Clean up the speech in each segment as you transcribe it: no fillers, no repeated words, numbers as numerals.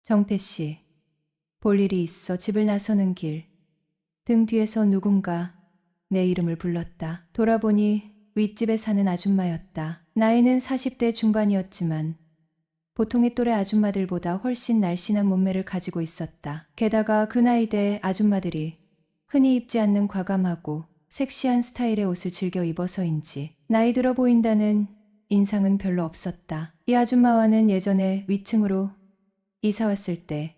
정태 씨, 볼 일이 있어 집을 나서는 길. 등 뒤에서 누군가 내 이름을 불렀다. 돌아보니 윗집에 사는 아줌마였다. 나이는 40대 중반이었지만 보통의 또래 아줌마들보다 훨씬 날씬한 몸매를 가지고 있었다. 게다가 그 나이대 아줌마들이 흔히 입지 않는 과감하고 섹시한 스타일의 옷을 즐겨 입어서인지 나이 들어 보인다는 인상은 별로 없었다. 이 아줌마와는 예전에 위층으로 이사 왔을 때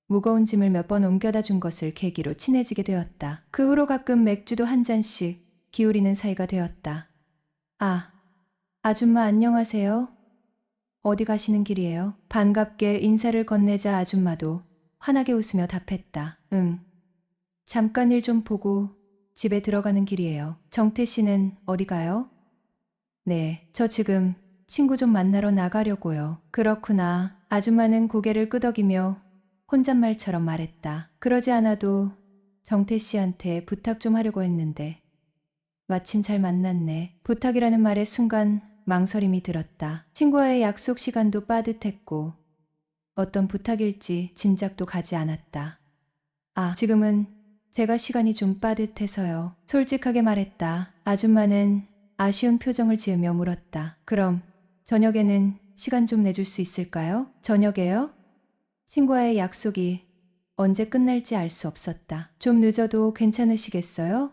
무거운 짐을 몇 번 옮겨다 준 것을 계기로 친해지게 되었다. 그 후로 가끔 맥주도 한 잔씩 기울이는 사이가 되었다. 아, 아줌마 안녕하세요. 어디 가시는 길이에요? 반갑게 인사를 건네자 아줌마도 환하게 웃으며 답했다. 응. 잠깐 일 좀 보고 집에 들어가는 길이에요. 정태 씨는 어디 가요? 네, 저 지금 친구 좀 만나러 나가려고요. 그렇구나. 아줌마는 고개를 끄덕이며 혼잣말처럼 말했다. 그러지 않아도 정태 씨한테 부탁 좀 하려고 했는데 마침 잘 만났네. 부탁이라는 말에 순간 망설임이 들었다. 친구와의 약속 시간도 빠듯했고 어떤 부탁일지 짐작도 가지 않았다. 아, 지금은 제가 시간이 좀 빠듯해서요. 솔직하게 말했다. 아줌마는 아쉬운 표정을 지으며 물었다. 그럼 저녁에는 시간 좀 내줄 수 있을까요? 저녁에요? 친구와의 약속이 언제 끝날지 알 수 없었다. 좀 늦어도 괜찮으시겠어요?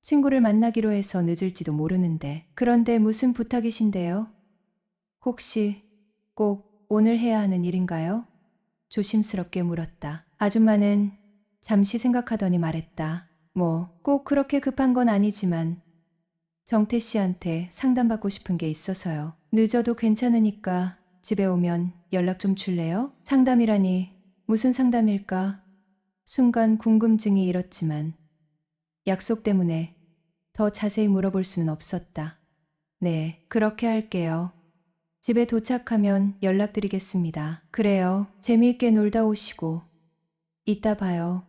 친구를 만나기로 해서 늦을지도 모르는데. 그런데 무슨 부탁이신데요? 혹시 꼭 오늘 해야 하는 일인가요? 조심스럽게 물었다. 아줌마는 잠시 생각하더니 말했다. 뭐, 꼭 그렇게 급한 건 아니지만 정태 씨한테 상담받고 싶은 게 있어서요. 늦어도 괜찮으니까 집에 오면 연락 좀 줄래요? 상담이라니 무슨 상담일까? 순간 궁금증이 일었지만 약속 때문에 더 자세히 물어볼 수는 없었다. 네, 그렇게 할게요. 집에 도착하면 연락드리겠습니다. 그래요. 재미있게 놀다 오시고 이따 봐요.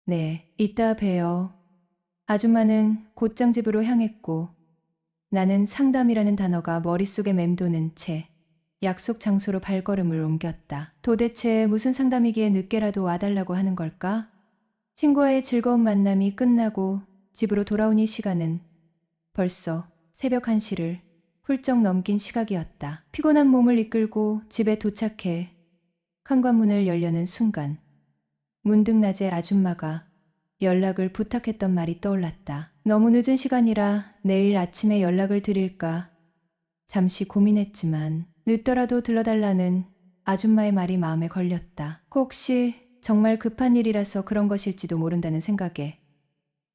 네, 이따 봬요. 아줌마는 곧장 집으로 향했고 나는 상담이라는 단어가 머릿속에 맴도는 채 약속 장소로 발걸음을 옮겼다. 도대체 무슨 상담이기에 늦게라도 와달라고 하는 걸까? 친구와의 즐거운 만남이 끝나고 집으로 돌아오니 시간은 벌써 새벽 1시를 훌쩍 넘긴 시각이었다. 피곤한 몸을 이끌고 집에 도착해 현관문을 열려는 순간 문득 낮에 아줌마가 연락을 부탁했던 말이 떠올랐다. 너무 늦은 시간이라 내일 아침에 연락을 드릴까 잠시 고민했지만 늦더라도 들러달라는 아줌마의 말이 마음에 걸렸다. 혹시 정말 급한 일이라서 그런 것일지도 모른다는 생각에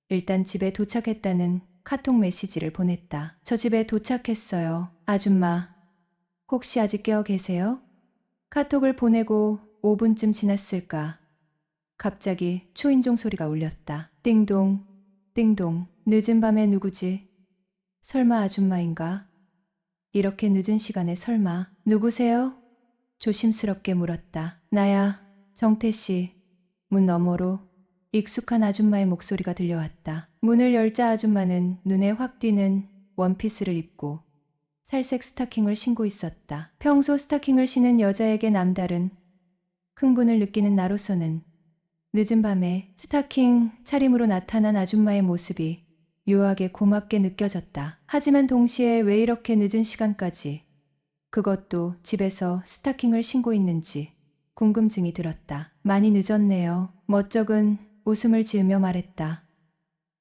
일단 집에 도착했다는 카톡 메시지를 보냈다. 저 집에 도착했어요. 아줌마, 혹시 아직 깨어 계세요? 카톡을 보내고 5분쯤 지났을까. 갑자기 초인종 소리가 울렸다. 띵동, 띵동. 늦은 밤에 누구지? 설마 아줌마인가? 이렇게 늦은 시간에 설마 누구세요? 조심스럽게 물었다. 나야, 정태 씨. 문 너머로 익숙한 아줌마의 목소리가 들려왔다. 문을 열자 아줌마는 눈에 확 띄는 원피스를 입고 살색 스타킹을 신고 있었다. 평소 스타킹을 신은 여자에게 남다른 흥분을 느끼는 나로서는 늦은 밤에 스타킹 차림으로 나타난 아줌마의 모습이 묘하게 고맙게 느껴졌다. 하지만 동시에 왜 이렇게 늦은 시간까지 그것도 집에서 스타킹을 신고 있는지 궁금증이 들었다. 많이 늦었네요. 멋쩍은 웃음을 지으며 말했다.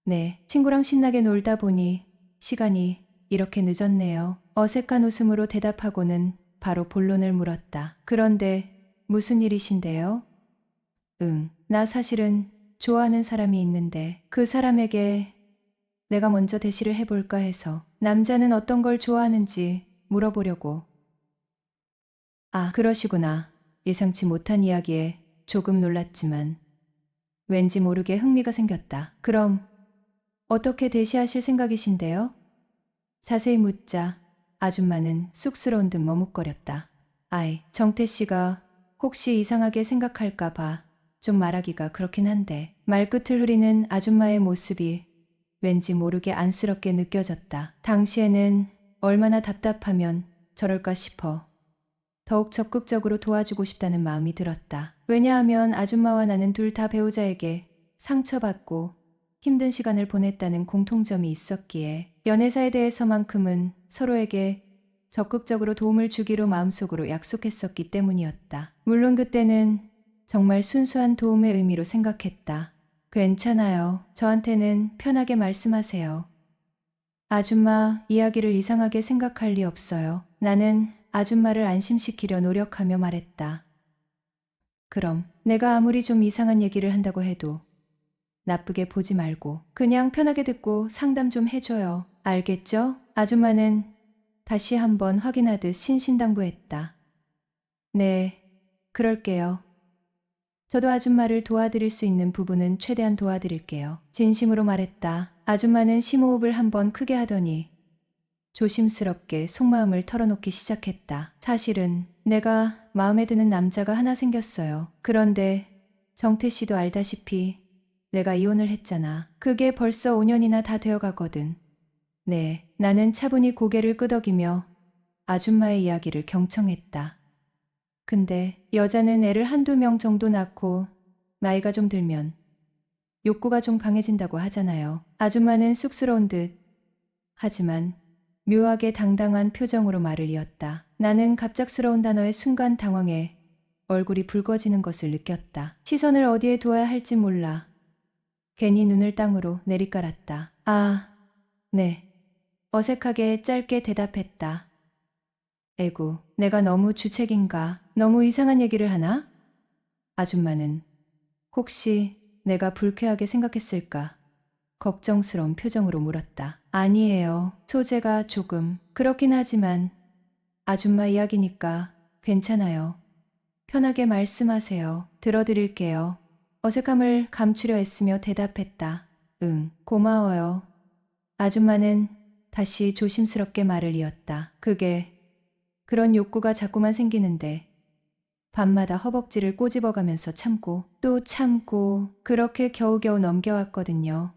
네, 친구랑 신나게 놀다 보니 시간이 이렇게 늦었네요. 어색한 웃음으로 대답하고는 바로 본론을 물었다. 그런데 무슨 일이신데요? 나 사실은 좋아하는 사람이 있는데 그 사람에게 내가 먼저 대시를 해볼까 해서 남자는 어떤 걸 좋아하는지 물어보려고. 아, 그러시구나. 예상치 못한 이야기에 조금 놀랐지만 왠지 모르게 흥미가 생겼다. 그럼 어떻게 대시하실 생각이신데요? 자세히 묻자 아줌마는 쑥스러운 듯 머뭇거렸다. 아이, 정태 씨가 혹시 이상하게 생각할까 봐 좀 말하기가 그렇긴 한데 말끝을 흐리는 아줌마의 모습이 왠지 모르게 안쓰럽게 느껴졌다. 당시에는 얼마나 답답하면 저럴까 싶어 더욱 적극적으로 도와주고 싶다는 마음이 들었다. 왜냐하면 아줌마와 나는 둘 다 배우자에게 상처받고 힘든 시간을 보냈다는 공통점이 있었기에 연애사에 대해서만큼은 서로에게 적극적으로 도움을 주기로 마음속으로 약속했었기 때문이었다. 물론 그때는 정말 순수한 도움의 의미로 생각했다. 괜찮아요. 저한테는 편하게 말씀하세요. 아줌마 이야기를 이상하게 생각할 리 없어요. 나는 아줌마를 안심시키려 노력하며 말했다. 그럼 내가 아무리 좀 이상한 얘기를 한다고 해도 나쁘게 보지 말고 그냥 편하게 듣고 상담 좀 해줘요. 알겠죠? 아줌마는 다시 한번 확인하듯 신신당부했다. 네, 그럴게요. 저도 아줌마를 도와드릴 수 있는 부분은 최대한 도와드릴게요. 진심으로 말했다. 아줌마는 심호흡을 한번 크게 하더니 조심스럽게 속마음을 털어놓기 시작했다. 사실은 내가 마음에 드는 남자가 하나 생겼어요. 그런데 정태 씨도 알다시피 내가 이혼을 했잖아. 그게 벌써 5년이나 다 되어가거든. 네, 나는 차분히 고개를 끄덕이며 아줌마의 이야기를 경청했다. 근데 여자는 애를 한두 명 정도 낳고 나이가 좀 들면 욕구가 좀 강해진다고 하잖아요. 아줌마는 쑥스러운 듯 하지만 묘하게 당당한 표정으로 말을 이었다. 나는 갑작스러운 단어에 순간 당황해 얼굴이 붉어지는 것을 느꼈다. 시선을 어디에 두어야 할지 몰라 괜히 눈을 땅으로 내리깔았다. 아, 네. 어색하게 짧게 대답했다. 에구, 내가 너무 주책인가? 너무 이상한 얘기를 하나? 아줌마는 혹시 내가 불쾌하게 생각했을까? 걱정스러운 표정으로 물었다. 아니에요. 소재가 조금 그렇긴 하지만 아줌마 이야기니까 괜찮아요. 편하게 말씀하세요. 들어드릴게요. 어색함을 감추려 애쓰며 대답했다. 응, 고마워요. 아줌마는 다시 조심스럽게 말을 이었다. 그런 욕구가 자꾸만 생기는데 밤마다 허벅지를 꼬집어가면서 참고 또 참고 그렇게 겨우겨우 넘겨왔거든요.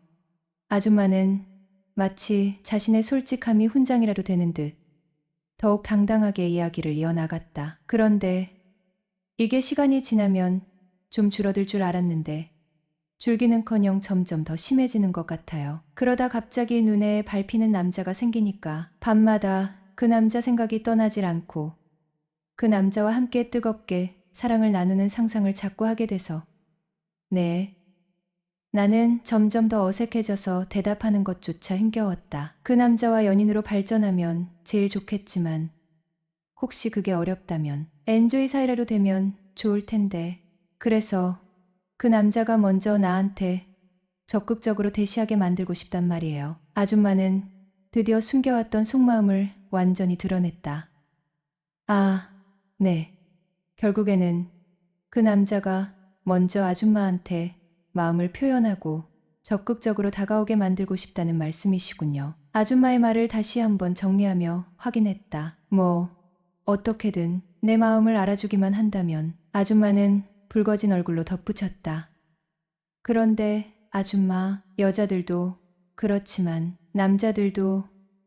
아줌마는 마치 자신의 솔직함이 훈장이라도 되는 듯 더욱 당당하게 이야기를 이어나갔다. 그런데 이게 시간이 지나면 좀 줄어들 줄 알았는데 줄기는커녕 점점 더 심해지는 것 같아요. 그러다 갑자기 눈에 밟히는 남자가 생기니까 밤마다 그 남자 생각이 떠나질 않고 그 남자와 함께 뜨겁게 사랑을 나누는 상상을 자꾸 하게 돼서 네. 나는 점점 더 어색해져서 대답하는 것조차 힘겨웠다. 그 남자와 연인으로 발전하면 제일 좋겠지만 혹시 그게 어렵다면 엔조이 사이라도 되면 좋을 텐데 그래서 그 남자가 먼저 나한테 적극적으로 대시하게 만들고 싶단 말이에요. 아줌마는 드디어 숨겨왔던 속마음을 완전히 드러냈다. 아, 네. 결국에는 그 남자가 먼저 아줌마한테 마음을 표현하고 적극적으로 다가오게 만들고 싶다는 말씀이시군요. 아줌마의 말을 다시 한번 정리하며 확인했다. 어떻게든 내 마음을 알아주기만 한다면 아줌마는 붉어진 얼굴로 덧붙였다. 그런데 아줌마, 여자들도 그렇지만 남자들도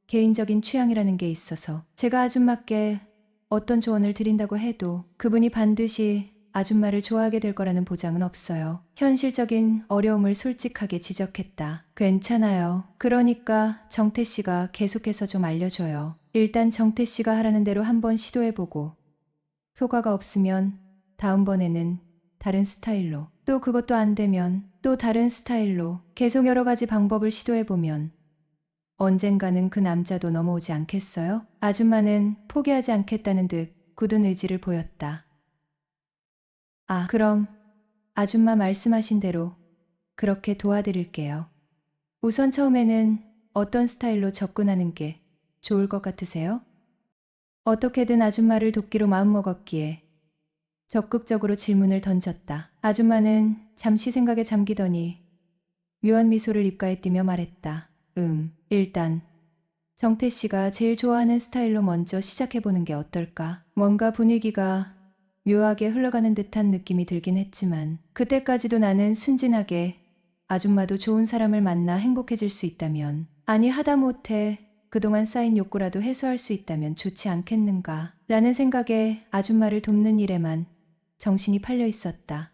개인적인 취향이라는 게 있어서 제가 아줌마께 어떤 조언을 드린다고 해도 그분이 반드시 아줌마를 좋아하게 될 거라는 보장은 없어요. 현실적인 어려움을 솔직하게 지적했다. 괜찮아요. 그러니까 정태 씨가 계속해서 좀 알려줘요. 일단 정태 씨가 하라는 대로 한번 시도해보고 효과가 없으면 다음번에는 다른 스타일로 또 그것도 안 되면 또 다른 스타일로 계속 여러 가지 방법을 시도해보면 언젠가는 그 남자도 넘어오지 않겠어요? 아줌마는 포기하지 않겠다는 듯 굳은 의지를 보였다. 아, 그럼 아줌마 말씀하신 대로 그렇게 도와드릴게요. 우선 처음에는 어떤 스타일로 접근하는 게 좋을 것 같으세요? 어떻게든 아줌마를 돕기로 마음먹었기에 적극적으로 질문을 던졌다. 아줌마는 잠시 생각에 잠기더니 묘한 미소를 입가에 띠며 말했다. 일단 정태 씨가 제일 좋아하는 스타일로 먼저 시작해보는 게 어떨까? 뭔가 분위기가 묘하게 흘러가는 듯한 느낌이 들긴 했지만 그때까지도 나는 순진하게 아줌마도 좋은 사람을 만나 행복해질 수 있다면 아니 하다못해 그동안 쌓인 욕구라도 해소할 수 있다면 좋지 않겠는가 라는 생각에 아줌마를 돕는 일에만 정신이 팔려 있었다.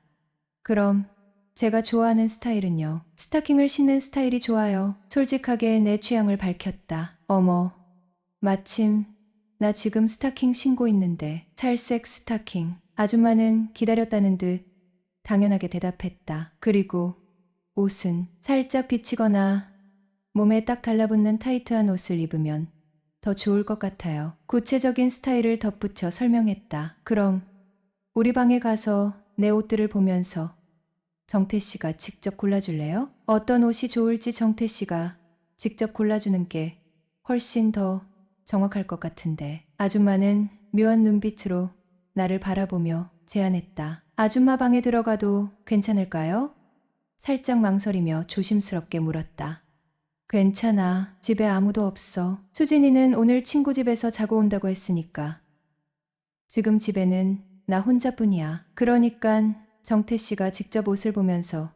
그럼 제가 좋아하는 스타일은요. 스타킹을 신는 스타일이 좋아요. 솔직하게 내 취향을 밝혔다. 어머, 마침 나 지금 스타킹 신고 있는데. 살색 스타킹. 아줌마는 기다렸다는 듯 당연하게 대답했다. 그리고 옷은 살짝 비치거나 몸에 딱 달라붙는 타이트한 옷을 입으면 더 좋을 것 같아요. 구체적인 스타일을 덧붙여 설명했다. 그럼 우리 방에 가서 내 옷들을 보면서 정태 씨가 직접 골라줄래요? 어떤 옷이 좋을지 정태 씨가 직접 골라주는 게 훨씬 더 정확할 것 같은데. 아줌마는 묘한 눈빛으로 나를 바라보며 제안했다. 아줌마 방에 들어가도 괜찮을까요? 살짝 망설이며 조심스럽게 물었다. 괜찮아. 집에 아무도 없어. 수진이는 오늘 친구 집에서 자고 온다고 했으니까. 지금 집에는 나 혼자뿐이야. 그러니깐 정태 씨가 직접 옷을 보면서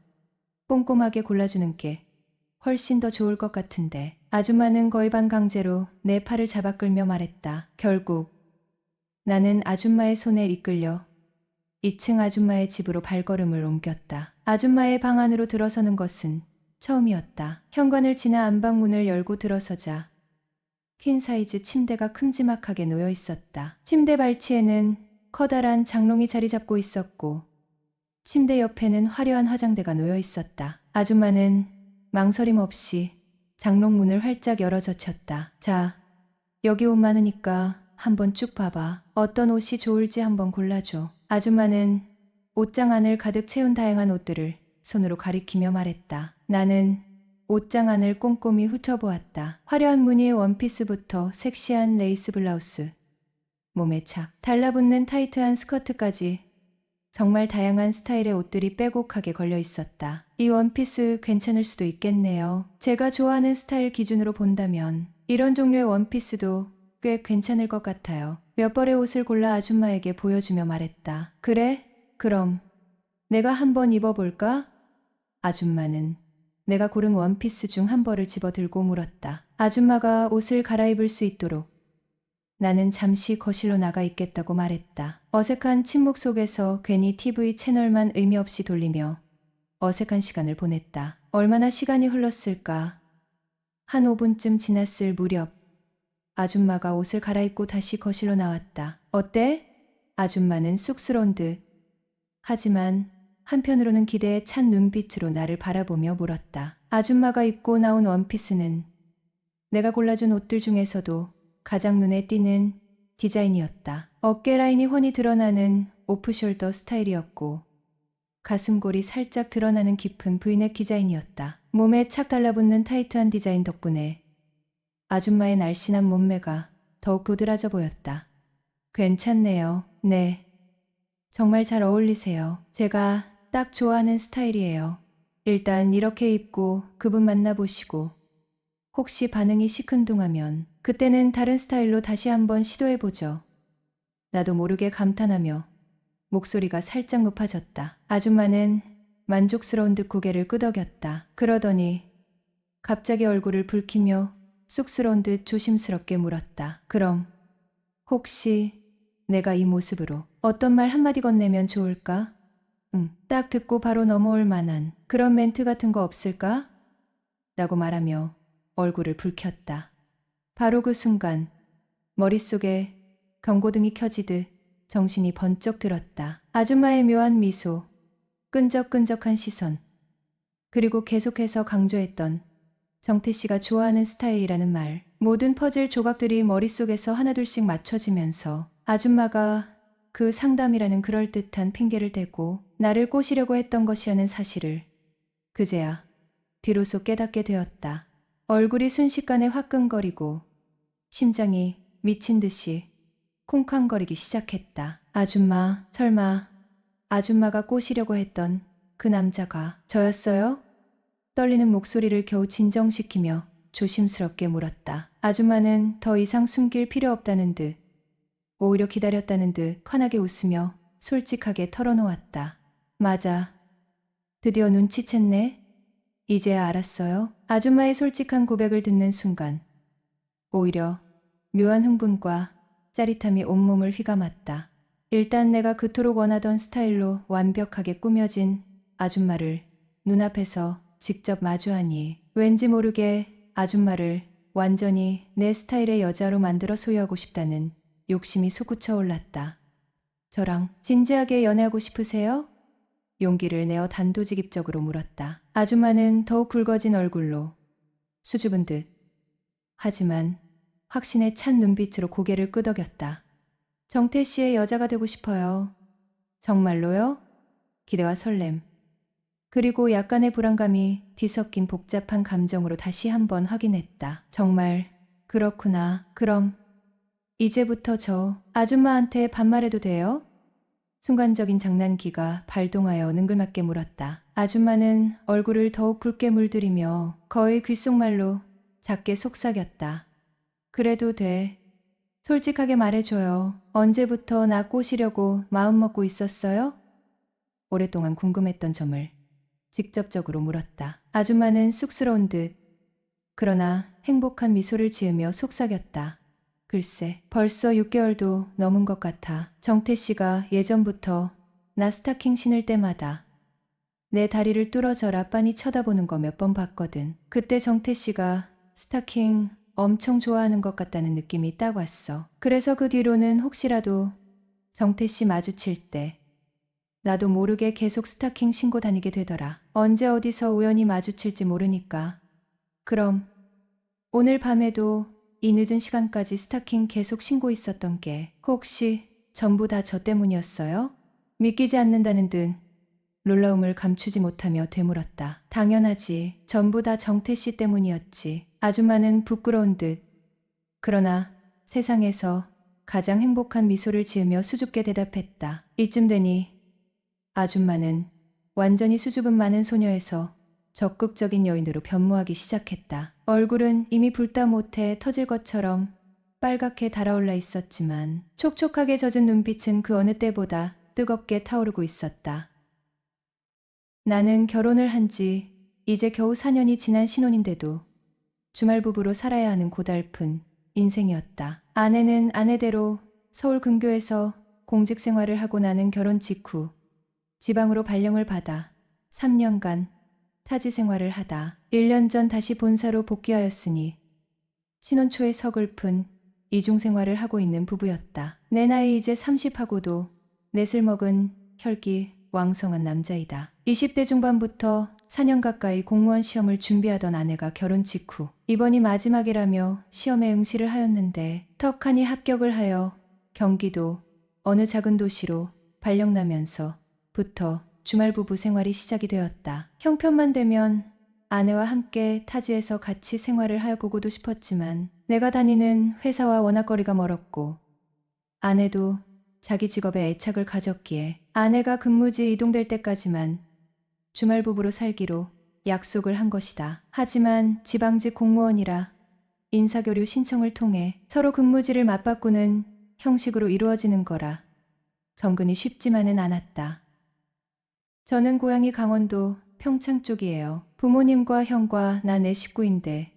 꼼꼼하게 골라주는 게 훨씬 더 좋을 것 같은데. 아줌마는 거의 반강제로 내 팔을 잡아 끌며 말했다. 결국 나는 아줌마의 손에 이끌려 2층 아줌마의 집으로 발걸음을 옮겼다. 아줌마의 방 안으로 들어서는 것은 처음이었다. 현관을 지나 안방문을 열고 들어서자 퀸 사이즈 침대가 큼지막하게 놓여 있었다. 침대 발치에는 커다란 장롱이 자리 잡고 있었고 침대 옆에는 화려한 화장대가 놓여 있었다. 아줌마는 망설임 없이 장롱 문을 활짝 열어 젖혔다. 자, 여기 옷 많으니까 한번 쭉 봐봐. 어떤 옷이 좋을지 한번 골라줘. 아줌마는 옷장 안을 가득 채운 다양한 옷들을 손으로 가리키며 말했다. 나는 옷장 안을 꼼꼼히 훑어보았다. 화려한 무늬의 원피스부터 섹시한 레이스 블라우스, 몸에 착 달라붙는 타이트한 스커트까지 정말 다양한 스타일의 옷들이 빼곡하게 걸려 있었다. 이 원피스 괜찮을 수도 있겠네요. 제가 좋아하는 스타일 기준으로 본다면 이런 종류의 원피스도 꽤 괜찮을 것 같아요. 몇 벌의 옷을 골라 아줌마에게 보여주며 말했다. 그래? 그럼 내가 한번 입어볼까? 아줌마는 내가 고른 원피스 중 한 벌을 집어들고 물었다. 아줌마가 옷을 갈아입을 수 있도록 나는 잠시 거실로 나가 있겠다고 말했다. 어색한 침묵 속에서 괜히 TV 채널만 의미 없이 돌리며 어색한 시간을 보냈다. 얼마나 시간이 흘렀을까? 한 5분쯤 지났을 무렵 아줌마가 옷을 갈아입고 다시 거실로 나왔다. 어때? 아줌마는 쑥스러운 듯 하지만 한편으로는 기대에 찬 눈빛으로 나를 바라보며 물었다. 아줌마가 입고 나온 원피스는 내가 골라준 옷들 중에서도 가장 눈에 띄는 디자인이었다. 어깨 라인이 훤히 드러나는 오프숄더 스타일이었고 가슴골이 살짝 드러나는 깊은 브이넥 디자인이었다. 몸에 착 달라붙는 타이트한 디자인 덕분에 아줌마의 날씬한 몸매가 더욱 도드라져 보였다. 괜찮네요. 네. 정말 잘 어울리세요. 제가 딱 좋아하는 스타일이에요. 일단 이렇게 입고 그분 만나보시고 혹시 반응이 시큰둥하면 그때는 다른 스타일로 다시 한번 시도해보죠. 나도 모르게 감탄하며 목소리가 살짝 높아졌다. 아줌마는 만족스러운 듯 고개를 끄덕였다. 그러더니 갑자기 얼굴을 붉히며 쑥스러운 듯 조심스럽게 물었다. 그럼 혹시 내가 이 모습으로 어떤 말 한마디 건네면 좋을까? 딱 듣고 바로 넘어올 만한 그런 멘트 같은 거 없을까? 라고 말하며 얼굴을 붉혔다. 바로 그 순간 머릿속에 경고등이 켜지듯 정신이 번쩍 들었다. 아줌마의 묘한 미소, 끈적끈적한 시선, 그리고 계속해서 강조했던 정태 씨가 좋아하는 스타일이라는 말. 모든 퍼즐 조각들이 머릿속에서 하나둘씩 맞춰지면서 아줌마가 그 상담이라는 그럴듯한 핑계를 대고 나를 꼬시려고 했던 것이라는 사실을 그제야 비로소 깨닫게 되었다. 얼굴이 순식간에 화끈거리고 심장이 미친 듯이 쿵쾅거리기 시작했다. 아줌마, 설마 아줌마가 꼬시려고 했던 그 남자가 저였어요? 떨리는 목소리를 겨우 진정시키며 조심스럽게 물었다. 아줌마는 더 이상 숨길 필요 없다는 듯 오히려 기다렸다는 듯 환하게 웃으며 솔직하게 털어놓았다. 맞아. 드디어 눈치챘네. 이제야 알았어요. 아줌마의 솔직한 고백을 듣는 순간 오히려 묘한 흥분과 짜릿함이 온몸을 휘감았다. 일단 내가 그토록 원하던 스타일로 완벽하게 꾸며진 아줌마를 눈앞에서 직접 마주하니 왠지 모르게 아줌마를 완전히 내 스타일의 여자로 만들어 소유하고 싶다는 욕심이 솟구쳐 올랐다. 저랑 진지하게 연애하고 싶으세요? 용기를 내어 단도직입적으로 물었다. 아줌마는 더욱 굵어진 얼굴로 수줍은 듯 하지만 확신에 찬 눈빛으로 고개를 끄덕였다. 정태 씨의 여자가 되고 싶어요. 정말로요? 기대와 설렘, 그리고 약간의 불안감이 뒤섞인 복잡한 감정으로 다시 한번 확인했다. 정말 그렇구나. 그럼 이제부터 저 아줌마한테 반말해도 돼요? 순간적인 장난기가 발동하여 능글맞게 물었다. 아줌마는 얼굴을 더욱 붉게 물들이며 거의 귓속말로 작게 속삭였다. 그래도 돼. 솔직하게 말해줘요. 언제부터 나 꼬시려고 마음먹고 있었어요? 오랫동안 궁금했던 점을 직접적으로 물었다. 아줌마는 쑥스러운 듯 그러나 행복한 미소를 지으며 속삭였다. 글쎄, 벌써 6개월도 넘은 것 같아. 정태 씨가 예전부터 나 스타킹 신을 때마다 내 다리를 뚫어져라 빤히 쳐다보는 거 몇 번 봤거든. 그때 정태 씨가 스타킹 엄청 좋아하는 것 같다는 느낌이 딱 왔어. 그래서 그 뒤로는 혹시라도 정태 씨 마주칠 때 나도 모르게 계속 스타킹 신고 다니게 되더라. 언제 어디서 우연히 마주칠지 모르니까. 그럼 오늘 밤에도 이 늦은 시간까지 스타킹 계속 신고 있었던 게 혹시 전부 다 저 때문이었어요? 믿기지 않는다는 듯 놀라움을 감추지 못하며 되물었다. 당연하지. 전부 다 정태 씨 때문이었지. 아줌마는 부끄러운 듯 그러나 세상에서 가장 행복한 미소를 지으며 수줍게 대답했다. 이쯤 되니 아줌마는 완전히 수줍음 많은 소녀에서 적극적인 여인으로 변모하기 시작했다. 얼굴은 이미 불다 못해 터질 것처럼 빨갛게 달아올라 있었지만 촉촉하게 젖은 눈빛은 그 어느 때보다 뜨겁게 타오르고 있었다. 나는 결혼을 한 지 이제 겨우 4년이 지난 신혼인데도 주말 부부로 살아야 하는 고달픈 인생이었다. 아내는 아내대로 서울 근교에서 공직 생활을 하고 나는 결혼 직후 지방으로 발령을 받아 3년간 타지 생활을 하다 1년 전 다시 본사로 복귀하였으니 신혼 초에 서글픈 이중 생활을 하고 있는 부부였다. 내 나이 이제 30하고도 넷을 먹은 혈기 왕성한 남자이다. 20대 중반부터 4년 가까이 공무원 시험을 준비하던 아내가 결혼 직후 이번이 마지막이라며 시험에 응시를 하였는데 턱하니 합격을 하여 경기도 어느 작은 도시로 발령나면서부터 주말 부부 생활이 시작이 되었다. 형편만 되면 아내와 함께 타지에서 같이 생활을 하고도 싶었지만 내가 다니는 회사와 워낙 거리가 멀었고 아내도 자기 직업에 애착을 가졌기에 아내가 근무지 이동될 때까지만 주말 부부로 살기로 약속을 한 것이다. 하지만 지방직 공무원이라 인사교류 신청을 통해 서로 근무지를 맞바꾸는 형식으로 이루어지는 거라 정근이 쉽지만은 않았다. 저는 고향이 강원도 평창 쪽이에요. 부모님과 형과 나 내 식구인데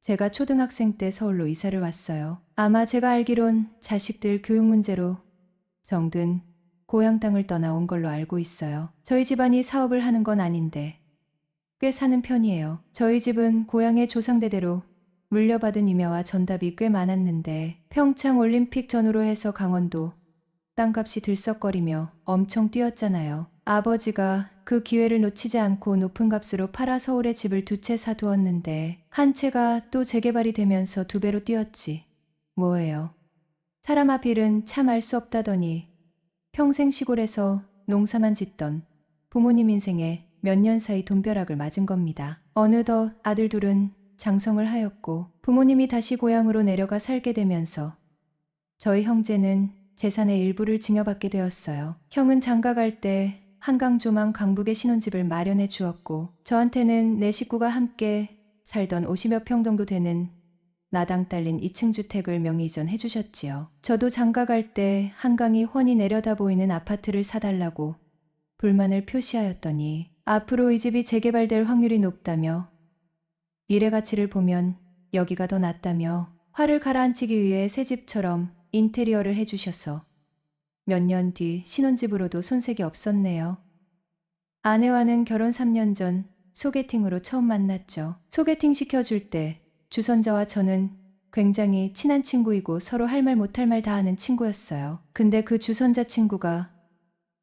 제가 초등학생 때 서울로 이사를 왔어요. 아마 제가 알기론 자식들 교육 문제로 정든 고향 땅을 떠나온 걸로 알고 있어요. 저희 집안이 사업을 하는 건 아닌데 꽤 사는 편이에요. 저희 집은 고향의 조상대대로 물려받은 임야와 전답이 꽤 많았는데 평창 올림픽 전후로 해서 강원도 땅값이 들썩거리며 엄청 뛰었잖아요. 아버지가 그 기회를 놓치지 않고 높은 값으로 팔아 서울에 집을 2채 사두었는데 한 채가 또 재개발이 되면서 2배로 뛰었지. 뭐예요? 사람 앞 일은 참 알 수 없다더니 평생 시골에서 농사만 짓던 부모님 인생에 몇 년 사이 돈벼락을 맞은 겁니다. 어느덧 아들 둘은 장성을 하였고 부모님이 다시 고향으로 내려가 살게 되면서 저희 형제는 재산의 일부를 증여받게 되었어요. 형은 장가갈 때 한강 조망 강북에 신혼집을 마련해 주었고 저한테는 내 식구가 함께 살던 50여 평 정도 되는 나당 딸린 2층 주택을 명의 이전해 주셨지요. 저도 장가갈 때 한강이 훤히 내려다 보이는 아파트를 사달라고 불만을 표시하였더니 앞으로 이 집이 재개발될 확률이 높다며 일의 가치를 보면 여기가 더 낫다며 화를 가라앉히기 위해 새 집처럼 인테리어를 해주셔서 몇 년 뒤 신혼집으로도 손색이 없었네요. 아내와는 결혼 3년 전 소개팅으로 처음 만났죠. 소개팅 시켜줄 때 주선자와 저는 굉장히 친한 친구이고 서로 할 말 못할 말 다 하는 친구였어요. 근데 그 주선자 친구가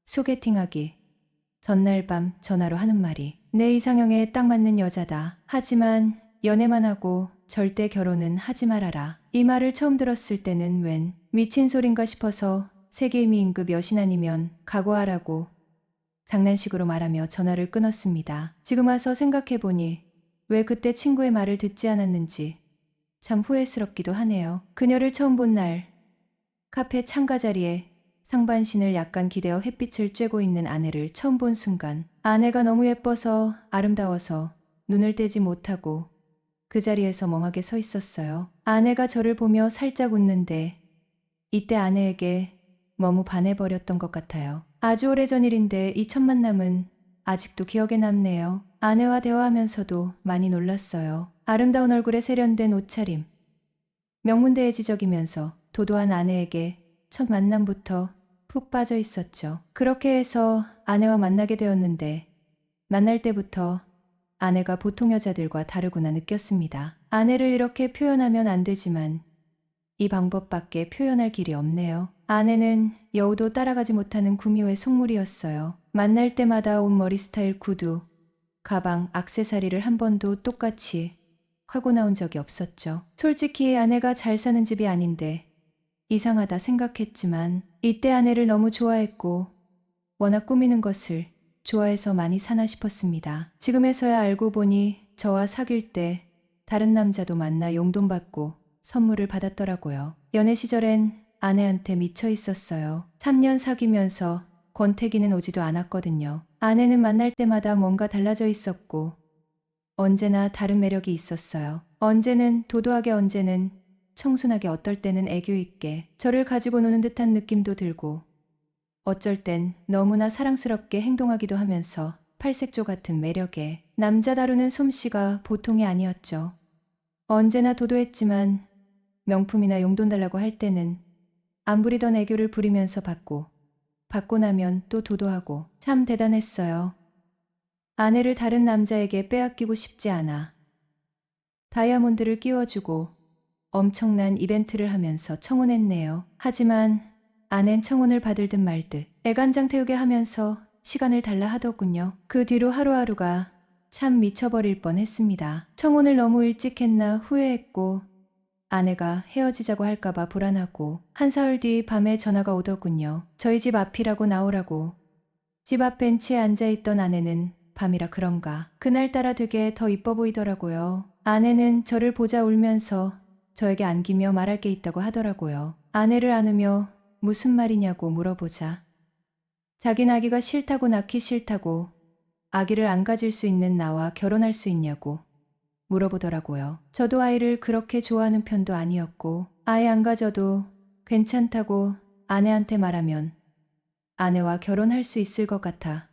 소개팅하기 전날 밤 전화로 하는 말이 내 이상형에 딱 맞는 여자다. 하지만 연애만 하고 절대 결혼은 하지 말아라. 이 말을 처음 들었을 때는 웬 미친 소린가 싶어서 세계의 임급 여신 아니면 각오하라고 장난식으로 말하며 전화를 끊었습니다. 지금 와서 생각해보니 왜 그때 친구의 말을 듣지 않았는지 참 후회스럽기도 하네요. 그녀를 처음 본 날 카페 창가 자리에 상반신을 약간 기대어 햇빛을 쬐고 있는 아내를 처음 본 순간 아내가 너무 예뻐서 아름다워서 눈을 떼지 못하고 그 자리에서 멍하게 서 있었어요. 아내가 저를 보며 살짝 웃는데 이때 아내에게 너무 반해버렸던 것 같아요. 아주 오래전 일인데 이 첫 만남은 아직도 기억에 남네요. 아내와 대화하면서도 많이 놀랐어요. 아름다운 얼굴에 세련된 옷차림, 명문대의 지적이면서 도도한 아내에게 첫 만남부터 푹 빠져 있었죠. 그렇게 해서 아내와 만나게 되었는데 만날 때부터 아내가 보통 여자들과 다르구나 느꼈습니다. 아내를 이렇게 표현하면 안 되지만 이 방법밖에 표현할 길이 없네요. 아내는 여우도 따라가지 못하는 구미호의 속물이었어요. 만날 때마다 옷, 머리 스타일, 구두, 가방, 액세서리를 한 번도 똑같이 하고 나온 적이 없었죠. 솔직히 아내가 잘 사는 집이 아닌데 이상하다 생각했지만 이때 아내를 너무 좋아했고 워낙 꾸미는 것을 좋아해서 많이 사나 싶었습니다. 지금에서야 알고 보니 저와 사귈 때 다른 남자도 만나 용돈 받고 선물을 받았더라고요. 연애 시절엔 아내한테 미쳐 있었어요. 3년 사귀면서 권태기는 오지도 않았거든요. 아내는 만날 때마다 뭔가 달라져 있었고 언제나 다른 매력이 있었어요. 언제는 도도하게 언제는 청순하게 어떨 때는 애교 있게 저를 가지고 노는 듯한 느낌도 들고 어쩔 땐 너무나 사랑스럽게 행동하기도 하면서 팔색조 같은 매력에 남자 다루는 솜씨가 보통이 아니었죠. 언제나 도도했지만 명품이나 용돈 달라고 할 때는 안 부리던 애교를 부리면서 받고 나면 또 도도하고 참 대단했어요. 아내를 다른 남자에게 빼앗기고 싶지 않아 다이아몬드를 끼워주고 엄청난 이벤트를 하면서 청혼했네요. 하지만 아낸 청혼을 받을 듯 말 듯 애간장 태우게 하면서 시간을 달라 하더군요. 그 뒤로 하루하루가 참 미쳐버릴 뻔했습니다. 청혼을 너무 일찍 했나 후회했고 아내가 헤어지자고 할까봐 불안하고 한 사흘 뒤 밤에 전화가 오더군요. 저희 집 앞이라고 나오라고. 집 앞 벤치에 앉아있던 아내는 밤이라 그런가 그날따라 되게 더 이뻐 보이더라고요. 아내는 저를 보자 울면서 저에게 안기며 말할 게 있다고 하더라고요. 아내를 안으며 무슨 말이냐고 물어보자 자긴 아기가 싫다고 낳기 싫다고 아기를 안 가질 수 있는 나와 결혼할 수 있냐고 물어보더라고요. 저도 아이를 그렇게 좋아하는 편도 아니었고 아예 안 가져도 괜찮다고 아내한테 말하면 아내와 결혼할 수 있을 것 같아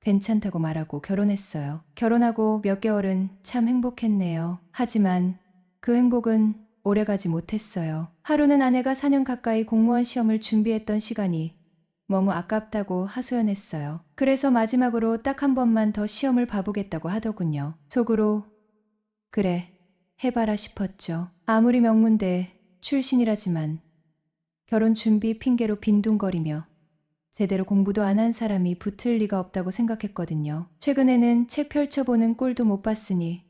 괜찮다고 말하고 결혼했어요. 결혼하고 몇 개월은 참 행복했네요. 하지만 그 행복은 오래가지 못했어요. 하루는 아내가 4년 가까이 공무원 시험을 준비했던 시간이 너무 아깝다고 하소연했어요. 그래서 마지막으로 딱 한 번만 더 시험을 봐보겠다고 하더군요. 속으로 그래 해봐라 싶었죠. 아무리 명문대 출신이라지만 결혼 준비 핑계로 빈둥거리며 제대로 공부도 안 한 사람이 붙을 리가 없다고 생각했거든요. 최근에는 책 펼쳐보는 꼴도 못 봤으니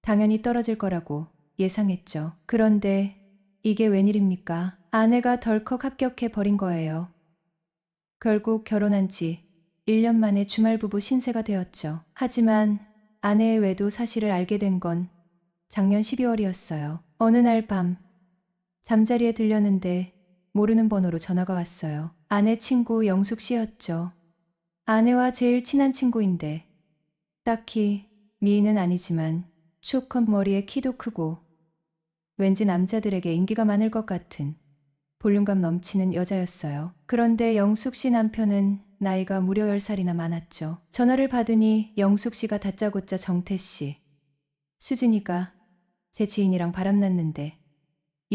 당연히 떨어질 거라고 예상했죠. 그런데 이게 웬일입니까? 아내가 덜컥 합격해 버린 거예요. 결국 결혼한 지 1년 만에 주말부부 신세가 되었죠. 하지만 아내의 외도 사실을 알게 된 건 작년 12월이었어요. 어느 날 밤 잠자리에 들렸는데 모르는 번호로 전화가 왔어요. 아내 친구 영숙 씨였죠. 아내와 제일 친한 친구인데 딱히 미인은 아니지만 쇼컷 머리에 키도 크고 왠지 남자들에게 인기가 많을 것 같은 볼륨감 넘치는 여자였어요. 그런데 영숙 씨 남편은 나이가 무려 10살이나 많았죠. 전화를 받으니 영숙 씨가 다짜고짜 정태 씨, 수진이가 제 지인이랑 바람났는데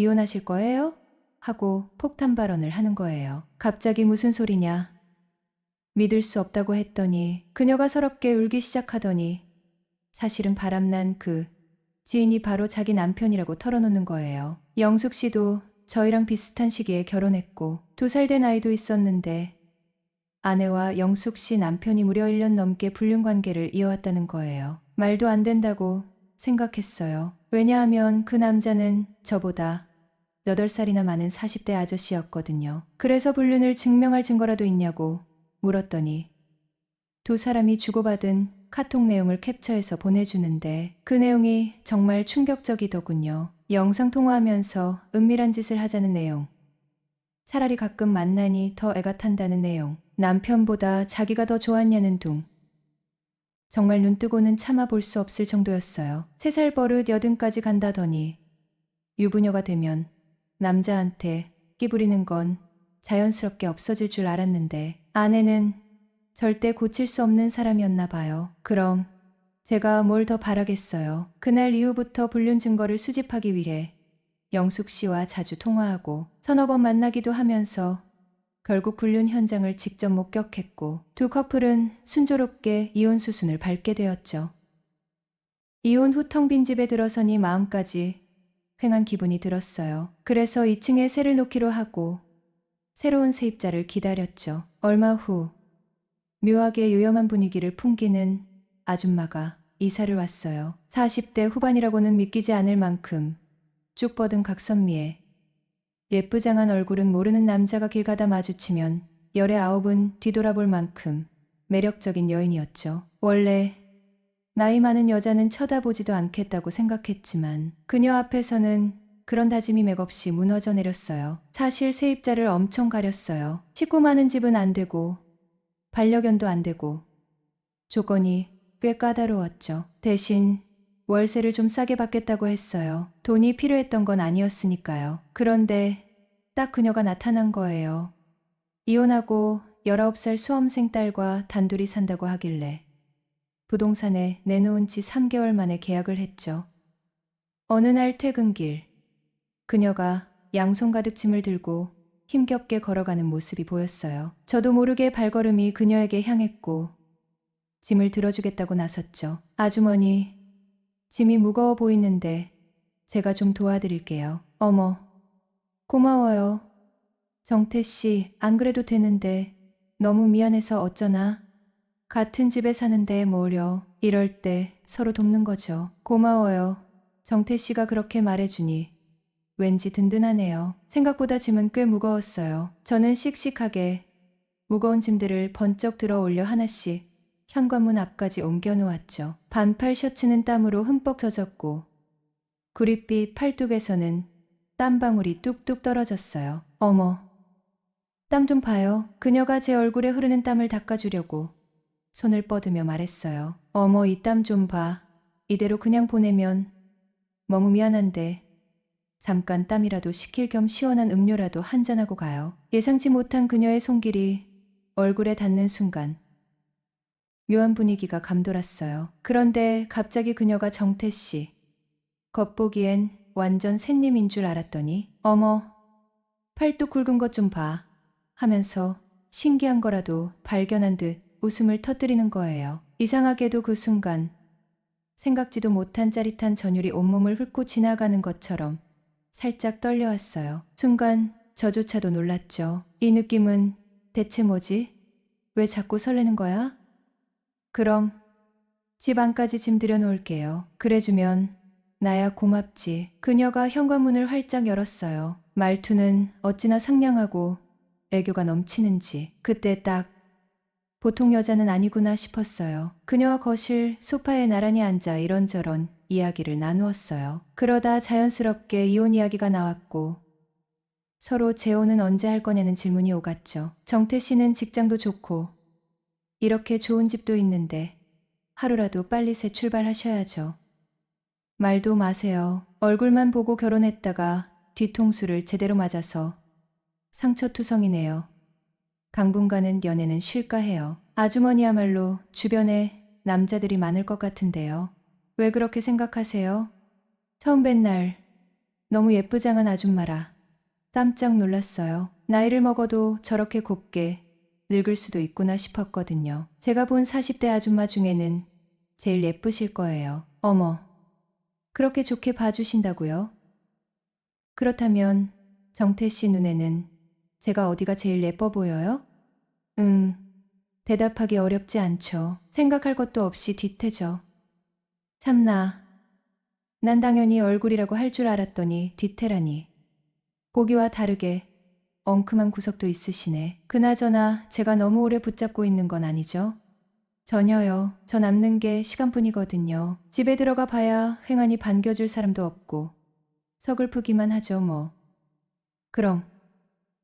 이혼하실 거예요? 하고 폭탄 발언을 하는 거예요. 갑자기 무슨 소리냐? 믿을 수 없다고 했더니 그녀가 서럽게 울기 시작하더니 사실은 바람난 그 지인이 바로 자기 남편이라고 털어놓는 거예요. 영숙 씨도 저희랑 비슷한 시기에 결혼했고 2살 된 아이도 있었는데 아내와 영숙 씨 남편이 무려 1년 넘게 불륜 관계를 이어왔다는 거예요. 말도 안 된다고 생각했어요. 왜냐하면 그 남자는 저보다 8살이나 많은 40대 아저씨였거든요. 그래서 불륜을 증명할 증거라도 있냐고 물었더니 2사람이 주고받은 카톡 내용을 캡처해서 보내주는데 그 내용이 정말 충격적이더군요. 영상통화하면서 은밀한 짓을 하자는 내용. 차라리 가끔 만나니 더 애가 탄다는 내용. 남편보다 자기가 더 좋았냐는 둥. 정말 눈뜨고는 참아볼 수 없을 정도였어요. 3살 버릇 80까지 간다더니 유부녀가 되면 남자한테 끼부리는 건 자연스럽게 없어질 줄 알았는데 아내는 절대 고칠 수 없는 사람이었나 봐요. 그럼 제가 뭘 더 바라겠어요. 그날 이후부터 불륜 증거를 수집하기 위해 영숙 씨와 자주 통화하고 서너 번 만나기도 하면서 결국 불륜 현장을 직접 목격했고 2 커플은 순조롭게 이혼 수순을 밟게 되었죠. 이혼 후 텅 빈 집에 들어서니 마음까지 횡한 기분이 들었어요. 그래서 2층에 새를 놓기로 하고 새로운 세입자를 기다렸죠. 얼마 후 묘하게 요염한 분위기를 풍기는 아줌마가 이사를 왔어요. 40대 후반이라고는 믿기지 않을 만큼 쭉 뻗은 각선미에 예쁘장한 얼굴은 모르는 남자가 길 가다 마주치면 열의 9은 뒤돌아볼 만큼 매력적인 여인이었죠. 원래 나이 많은 여자는 쳐다보지도 않겠다고 생각했지만 그녀 앞에서는 그런 다짐이 맥없이 무너져 내렸어요. 사실 세입자를 엄청 가렸어요. 식구 많은 집은 안 되고 반려견도 안 되고 조건이 꽤 까다로웠죠. 대신 월세를 좀 싸게 받겠다고 했어요. 돈이 필요했던 건 아니었으니까요. 그런데 딱 그녀가 나타난 거예요. 이혼하고 19살 수험생 딸과 단둘이 산다고 하길래 부동산에 내놓은 지 3개월 만에 계약을 했죠. 어느 날 퇴근길 그녀가 양손 가득 짐을 들고 힘겹게 걸어가는 모습이 보였어요. 저도 모르게 발걸음이 그녀에게 향했고 짐을 들어주겠다고 나섰죠. 아주머니, 짐이 무거워 보이는데 제가 좀 도와드릴게요. 어머, 고마워요. 정태 씨, 안 그래도 되는데 너무 미안해서 어쩌나. 같은 집에 사는데 뭐려. 이럴 때 서로 돕는 거죠. 고마워요. 정태 씨가 그렇게 말해주니 왠지 든든하네요. 생각보다 짐은 꽤 무거웠어요. 저는 씩씩하게 무거운 짐들을 번쩍 들어 올려 하나씩 현관문 앞까지 옮겨 놓았죠. 반팔 셔츠는 땀으로 흠뻑 젖었고 구릿빛 팔뚝에서는 땀방울이 뚝뚝 떨어졌어요. 어머, 땀 좀 봐요. 그녀가 제 얼굴에 흐르는 땀을 닦아주려고 손을 뻗으며 말했어요. 어머, 이 땀 좀 봐. 이대로 그냥 보내면 너무 미안한데 잠깐 땀이라도 식힐 겸 시원한 음료라도 한잔하고 가요. 예상치 못한 그녀의 손길이 얼굴에 닿는 순간 묘한 분위기가 감돌았어요. 그런데 갑자기 그녀가 정태 씨, 겉보기엔 완전 샌님인 줄 알았더니 어머, 팔뚝 굵은 것 좀 봐 하면서 신기한 거라도 발견한 듯 웃음을 터뜨리는 거예요. 이상하게도 그 순간 생각지도 못한 짜릿한 전율이 온몸을 훑고 지나가는 것처럼 살짝 떨려왔어요. 순간 저조차도 놀랐죠. 이 느낌은 대체 뭐지? 왜 자꾸 설레는 거야? 그럼 집 안까지 짐 들여놓을게요. 그래주면 나야 고맙지. 그녀가 현관문을 활짝 열었어요. 말투는 어찌나 상냥하고 애교가 넘치는지 그때 딱 보통 여자는 아니구나 싶었어요. 그녀와 거실 소파에 나란히 앉아 이런저런 이야기를 나누었어요. 그러다 자연스럽게 이혼 이야기가 나왔고 서로 재혼은 언제 할 거냐는 질문이 오갔죠. 정태 씨는 직장도 좋고 이렇게 좋은 집도 있는데 하루라도 빨리 새 출발하셔야죠. 말도 마세요. 얼굴만 보고 결혼했다가 뒤통수를 제대로 맞아서 상처투성이네요. 당분간은 연애는 쉴까 해요. 아주머니야말로 주변에 남자들이 많을 것 같은데요. 왜 그렇게 생각하세요? 처음 뵌 날 너무 예쁘장한 아줌마라 깜짝 놀랐어요. 나이를 먹어도 저렇게 곱게 늙을 수도 있구나 싶었거든요. 제가 본 40대 아줌마 중에는 제일 예쁘실 거예요. 어머, 그렇게 좋게 봐주신다고요? 그렇다면 정태 씨 눈에는 제가 어디가 제일 예뻐 보여요? 대답하기 어렵지 않죠. 생각할 것도 없이 뒤태죠. 참나, 난 당연히 얼굴이라고 할 줄 알았더니 뒤태라니. 보기와 다르게 엉큼한 구석도 있으시네. 그나저나 제가 너무 오래 붙잡고 있는 건 아니죠? 전혀요. 저 남는 게 시간뿐이거든요. 집에 들어가 봐야 횡하니 반겨줄 사람도 없고 서글프기만 하죠 뭐. 그럼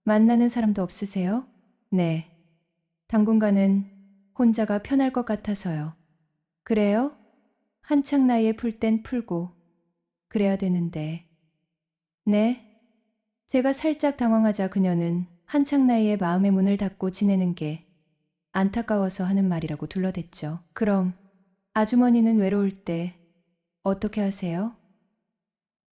만나는 사람도 없으세요? 네. 당분간은 혼자가 편할 것 같아서요. 그래요? 한창 나이에 풀 땐 풀고 그래야 되는데. 네? 제가 살짝 당황하자 그녀는 한창 나이에 마음의 문을 닫고 지내는 게 안타까워서 하는 말이라고 둘러댔죠. 그럼 아주머니는 외로울 때 어떻게 하세요?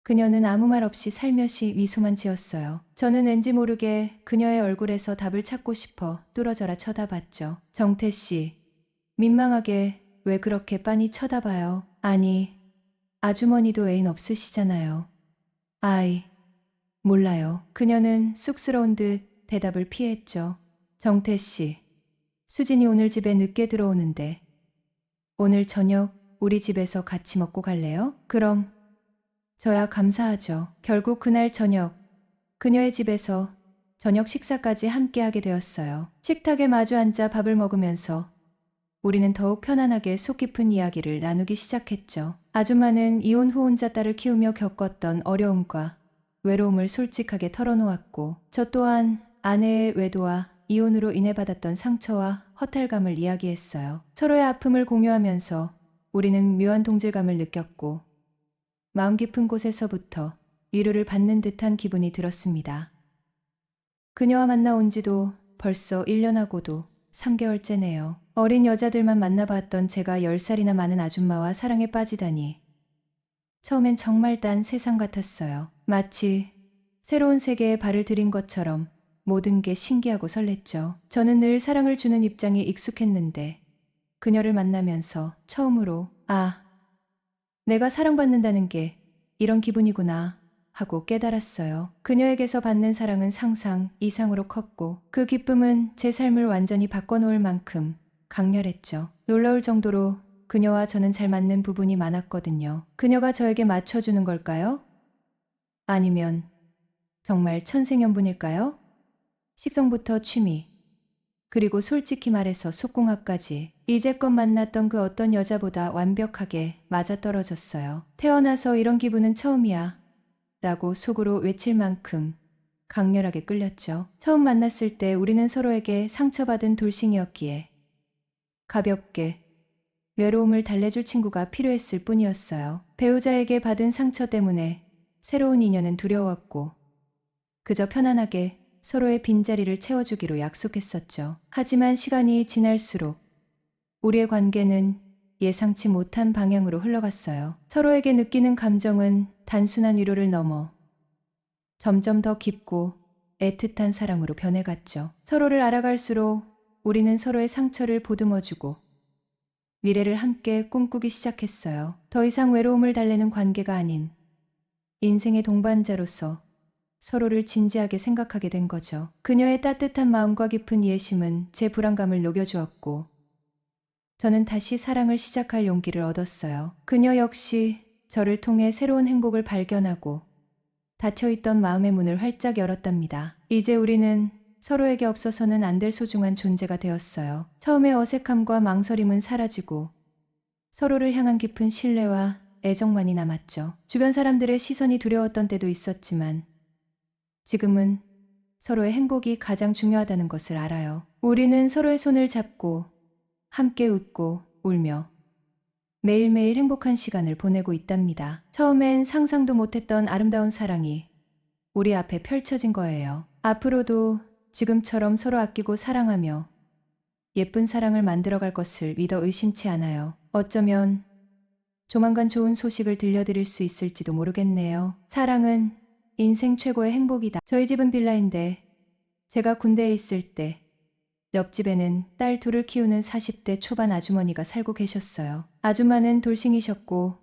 그녀는 아무 말 없이 살며시 미소만 지었어요. 저는 왠지 모르게 그녀의 얼굴에서 답을 찾고 싶어 뚫어져라 쳐다봤죠. 정태 씨, 민망하게 왜 그렇게 빤히 쳐다봐요? 아니, 아주머니도 애인 없으시잖아요. 아이, 몰라요. 그녀는 쑥스러운 듯 대답을 피했죠. 정태 씨, 수진이 오늘 집에 늦게 들어오는데 오늘 저녁 우리 집에서 같이 먹고 갈래요? 그럼 저야 감사하죠. 결국 그날 저녁 그녀의 집에서 저녁 식사까지 함께하게 되었어요. 식탁에 마주 앉아 밥을 먹으면서 우리는 더욱 편안하게 속 깊은 이야기를 나누기 시작했죠. 아줌마는 이혼 후 혼자 딸을 키우며 겪었던 어려움과 외로움을 솔직하게 털어놓았고 저 또한 아내의 외도와 이혼으로 인해 받았던 상처와 허탈감을 이야기했어요. 서로의 아픔을 공유하면서 우리는 묘한 동질감을 느꼈고 마음 깊은 곳에서부터 위로를 받는 듯한 기분이 들었습니다. 그녀와 만나온 지도 벌써 1년하고도 3개월째네요. 어린 여자들만 만나봤던 제가 10살이나 많은 아줌마와 사랑에 빠지다니. 처음엔 정말 딴 세상 같았어요. 마치 새로운 세계에 발을 들인 것처럼 모든 게 신기하고 설렜죠. 저는 늘 사랑을 주는 입장에 익숙했는데 그녀를 만나면서 처음으로 내가 사랑받는다는 게 이런 기분이구나 하고 깨달았어요. 그녀에게서 받는 사랑은 상상 이상으로 컸고 그 기쁨은 제 삶을 완전히 바꿔놓을 만큼 강렬했죠. 놀라울 정도로 그녀와 저는 잘 맞는 부분이 많았거든요. 그녀가 저에게 맞춰주는 걸까요? 아니면 정말 천생연분일까요? 식성부터 취미, 그리고 솔직히 말해서 속궁합까지 이제껏 만났던 그 어떤 여자보다 완벽하게 맞아떨어졌어요. 태어나서 이런 기분은 처음이야 라고 속으로 외칠 만큼 강렬하게 끌렸죠. 처음 만났을 때 우리는 서로에게 상처받은 돌싱이었기에 가볍게 외로움을 달래줄 친구가 필요했을 뿐이었어요. 배우자에게 받은 상처 때문에 새로운 인연은 두려웠고 그저 편안하게 서로의 빈자리를 채워주기로 약속했었죠. 하지만 시간이 지날수록 우리의 관계는 예상치 못한 방향으로 흘러갔어요. 서로에게 느끼는 감정은 단순한 위로를 넘어 점점 더 깊고 애틋한 사랑으로 변해갔죠. 서로를 알아갈수록 우리는 서로의 상처를 보듬어주고 미래를 함께 꿈꾸기 시작했어요. 더 이상 외로움을 달래는 관계가 아닌 인생의 동반자로서 서로를 진지하게 생각하게 된 거죠. 그녀의 따뜻한 마음과 깊은 이해심은 제 불안감을 녹여주었고 저는 다시 사랑을 시작할 용기를 얻었어요. 그녀 역시 저를 통해 새로운 행복을 발견하고 닫혀있던 마음의 문을 활짝 열었답니다. 이제 우리는 서로에게 없어서는 안 될 소중한 존재가 되었어요. 처음의 어색함과 망설임은 사라지고 서로를 향한 깊은 신뢰와 애정만이 남았죠. 주변 사람들의 시선이 두려웠던 때도 있었지만 지금은 서로의 행복이 가장 중요하다는 것을 알아요. 우리는 서로의 손을 잡고 함께 웃고 울며 매일매일 행복한 시간을 보내고 있답니다. 처음엔 상상도 못했던 아름다운 사랑이 우리 앞에 펼쳐진 거예요. 앞으로도 지금처럼 서로 아끼고 사랑하며 예쁜 사랑을 만들어갈 것을 믿어 의심치 않아요. 어쩌면 조만간 좋은 소식을 들려드릴 수 있을지도 모르겠네요. 사랑은 인생 최고의 행복이다. 저희 집은 빌라인데 제가 군대에 있을 때 옆집에는 딸 둘을 키우는 40대 초반 아주머니가 살고 계셨어요. 아줌마는 돌싱이셨고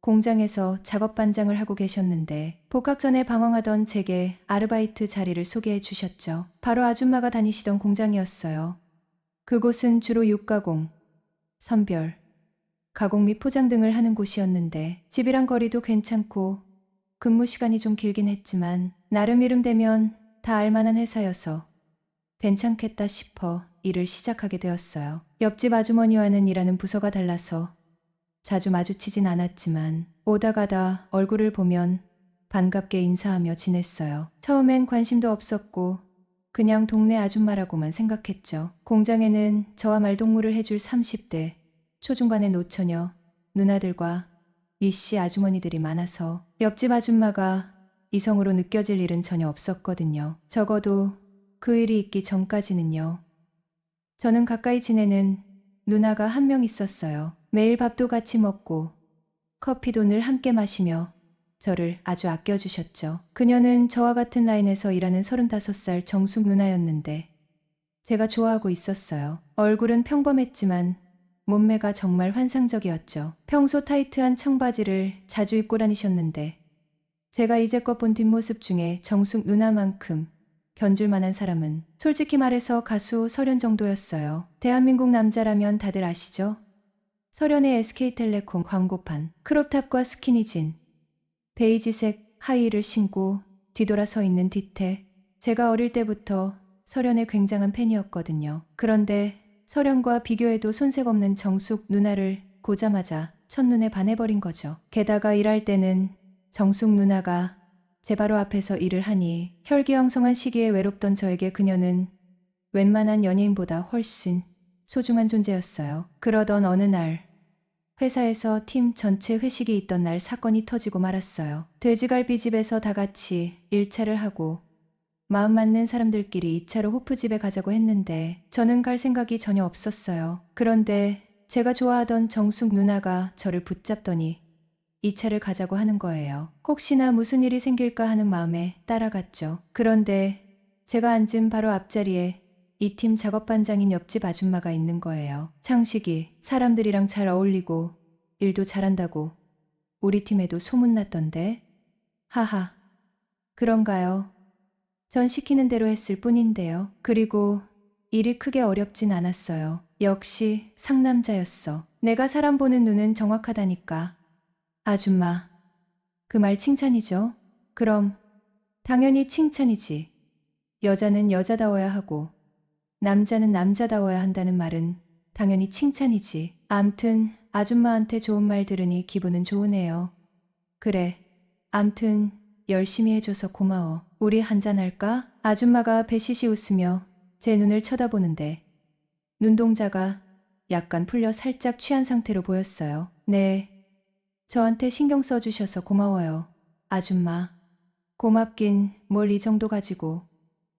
공장에서 작업 반장을 하고 계셨는데 복학 전에 방황하던 제게 아르바이트 자리를 소개해 주셨죠. 바로 아줌마가 다니시던 공장이었어요. 그곳은 주로 육가공, 선별, 가공 및 포장 등을 하는 곳이었는데 집이랑 거리도 괜찮고 근무 시간이 좀 길긴 했지만 나름 이름 되면 다 알만한 회사여서 괜찮겠다 싶어 일을 시작하게 되었어요. 옆집 아주머니와는 일하는 부서가 달라서 자주 마주치진 않았지만 오다 가다 얼굴을 보면 반갑게 인사하며 지냈어요. 처음엔 관심도 없었고 그냥 동네 아줌마라고만 생각했죠. 공장에는 저와 말동무를 해줄 30대 초중반의 노처녀 누나들과 이씨 아주머니들이 많아서 옆집 아줌마가 이성으로 느껴질 일은 전혀 없었거든요. 적어도 그 일이 있기 전까지는요. 저는 가까이 지내는 누나가 한 명 있었어요. 매일 밥도 같이 먹고 커피도 늘 함께 마시며 저를 아주 아껴주셨죠. 그녀는 저와 같은 라인에서 일하는 35살 정숙 누나였는데 제가 좋아하고 있었어요. 얼굴은 평범했지만 몸매가 정말 환상적이었죠. 평소 타이트한 청바지를 자주 입고 다니셨는데 제가 이제껏 본 뒷모습 중에 정숙 누나만큼 견줄 만한 사람은 솔직히 말해서 가수 설현 정도였어요. 대한민국 남자라면 다들 아시죠? 설현의 SK텔레콤 광고판, 크롭탑과 스키니진, 베이지색 하이힐을 신고 뒤돌아 서 있는 뒤태. 제가 어릴 때부터 설현의 굉장한 팬이었거든요. 그런데 설현과 비교해도 손색 없는 정숙 누나를 보자마자 첫눈에 반해버린 거죠. 게다가 일할 때는 정숙 누나가 제 바로 앞에서 일을 하니 혈기왕성한 시기에 외롭던 저에게 그녀는 웬만한 연예인보다 훨씬 소중한 존재였어요. 그러던 어느 날 회사에서 팀 전체 회식이 있던 날 사건이 터지고 말았어요. 돼지갈비집에서 다 같이 1차를 하고 마음 맞는 사람들끼리 2차로 호프집에 가자고 했는데 저는 갈 생각이 전혀 없었어요. 그런데 제가 좋아하던 정숙 누나가 저를 붙잡더니 2차를 가자고 하는 거예요. 혹시나 무슨 일이 생길까 하는 마음에 따라갔죠. 그런데 제가 앉은 바로 앞자리에 이 팀 작업반장인 옆집 아줌마가 있는 거예요. 창식이 사람들이랑 잘 어울리고 일도 잘한다고 우리 팀에도 소문났던데. 하하. 그런가요? 전 시키는 대로 했을 뿐인데요. 그리고 일이 크게 어렵진 않았어요. 역시 상남자였어. 내가 사람 보는 눈은 정확하다니까. 아줌마, 그 말 칭찬이죠? 그럼 당연히 칭찬이지. 여자는 여자다워야 하고 남자는 남자다워야 한다는 말은 당연히 칭찬이지. 암튼 아줌마한테 좋은 말 들으니 기분은 좋으네요. 그래, 암튼 열심히 해줘서 고마워. 우리 한잔할까? 아줌마가 배시시 웃으며 제 눈을 쳐다보는데 눈동자가 약간 풀려 살짝 취한 상태로 보였어요. 네. 저한테 신경 써주셔서 고마워요. 아줌마. 고맙긴 뭘 이 정도 가지고.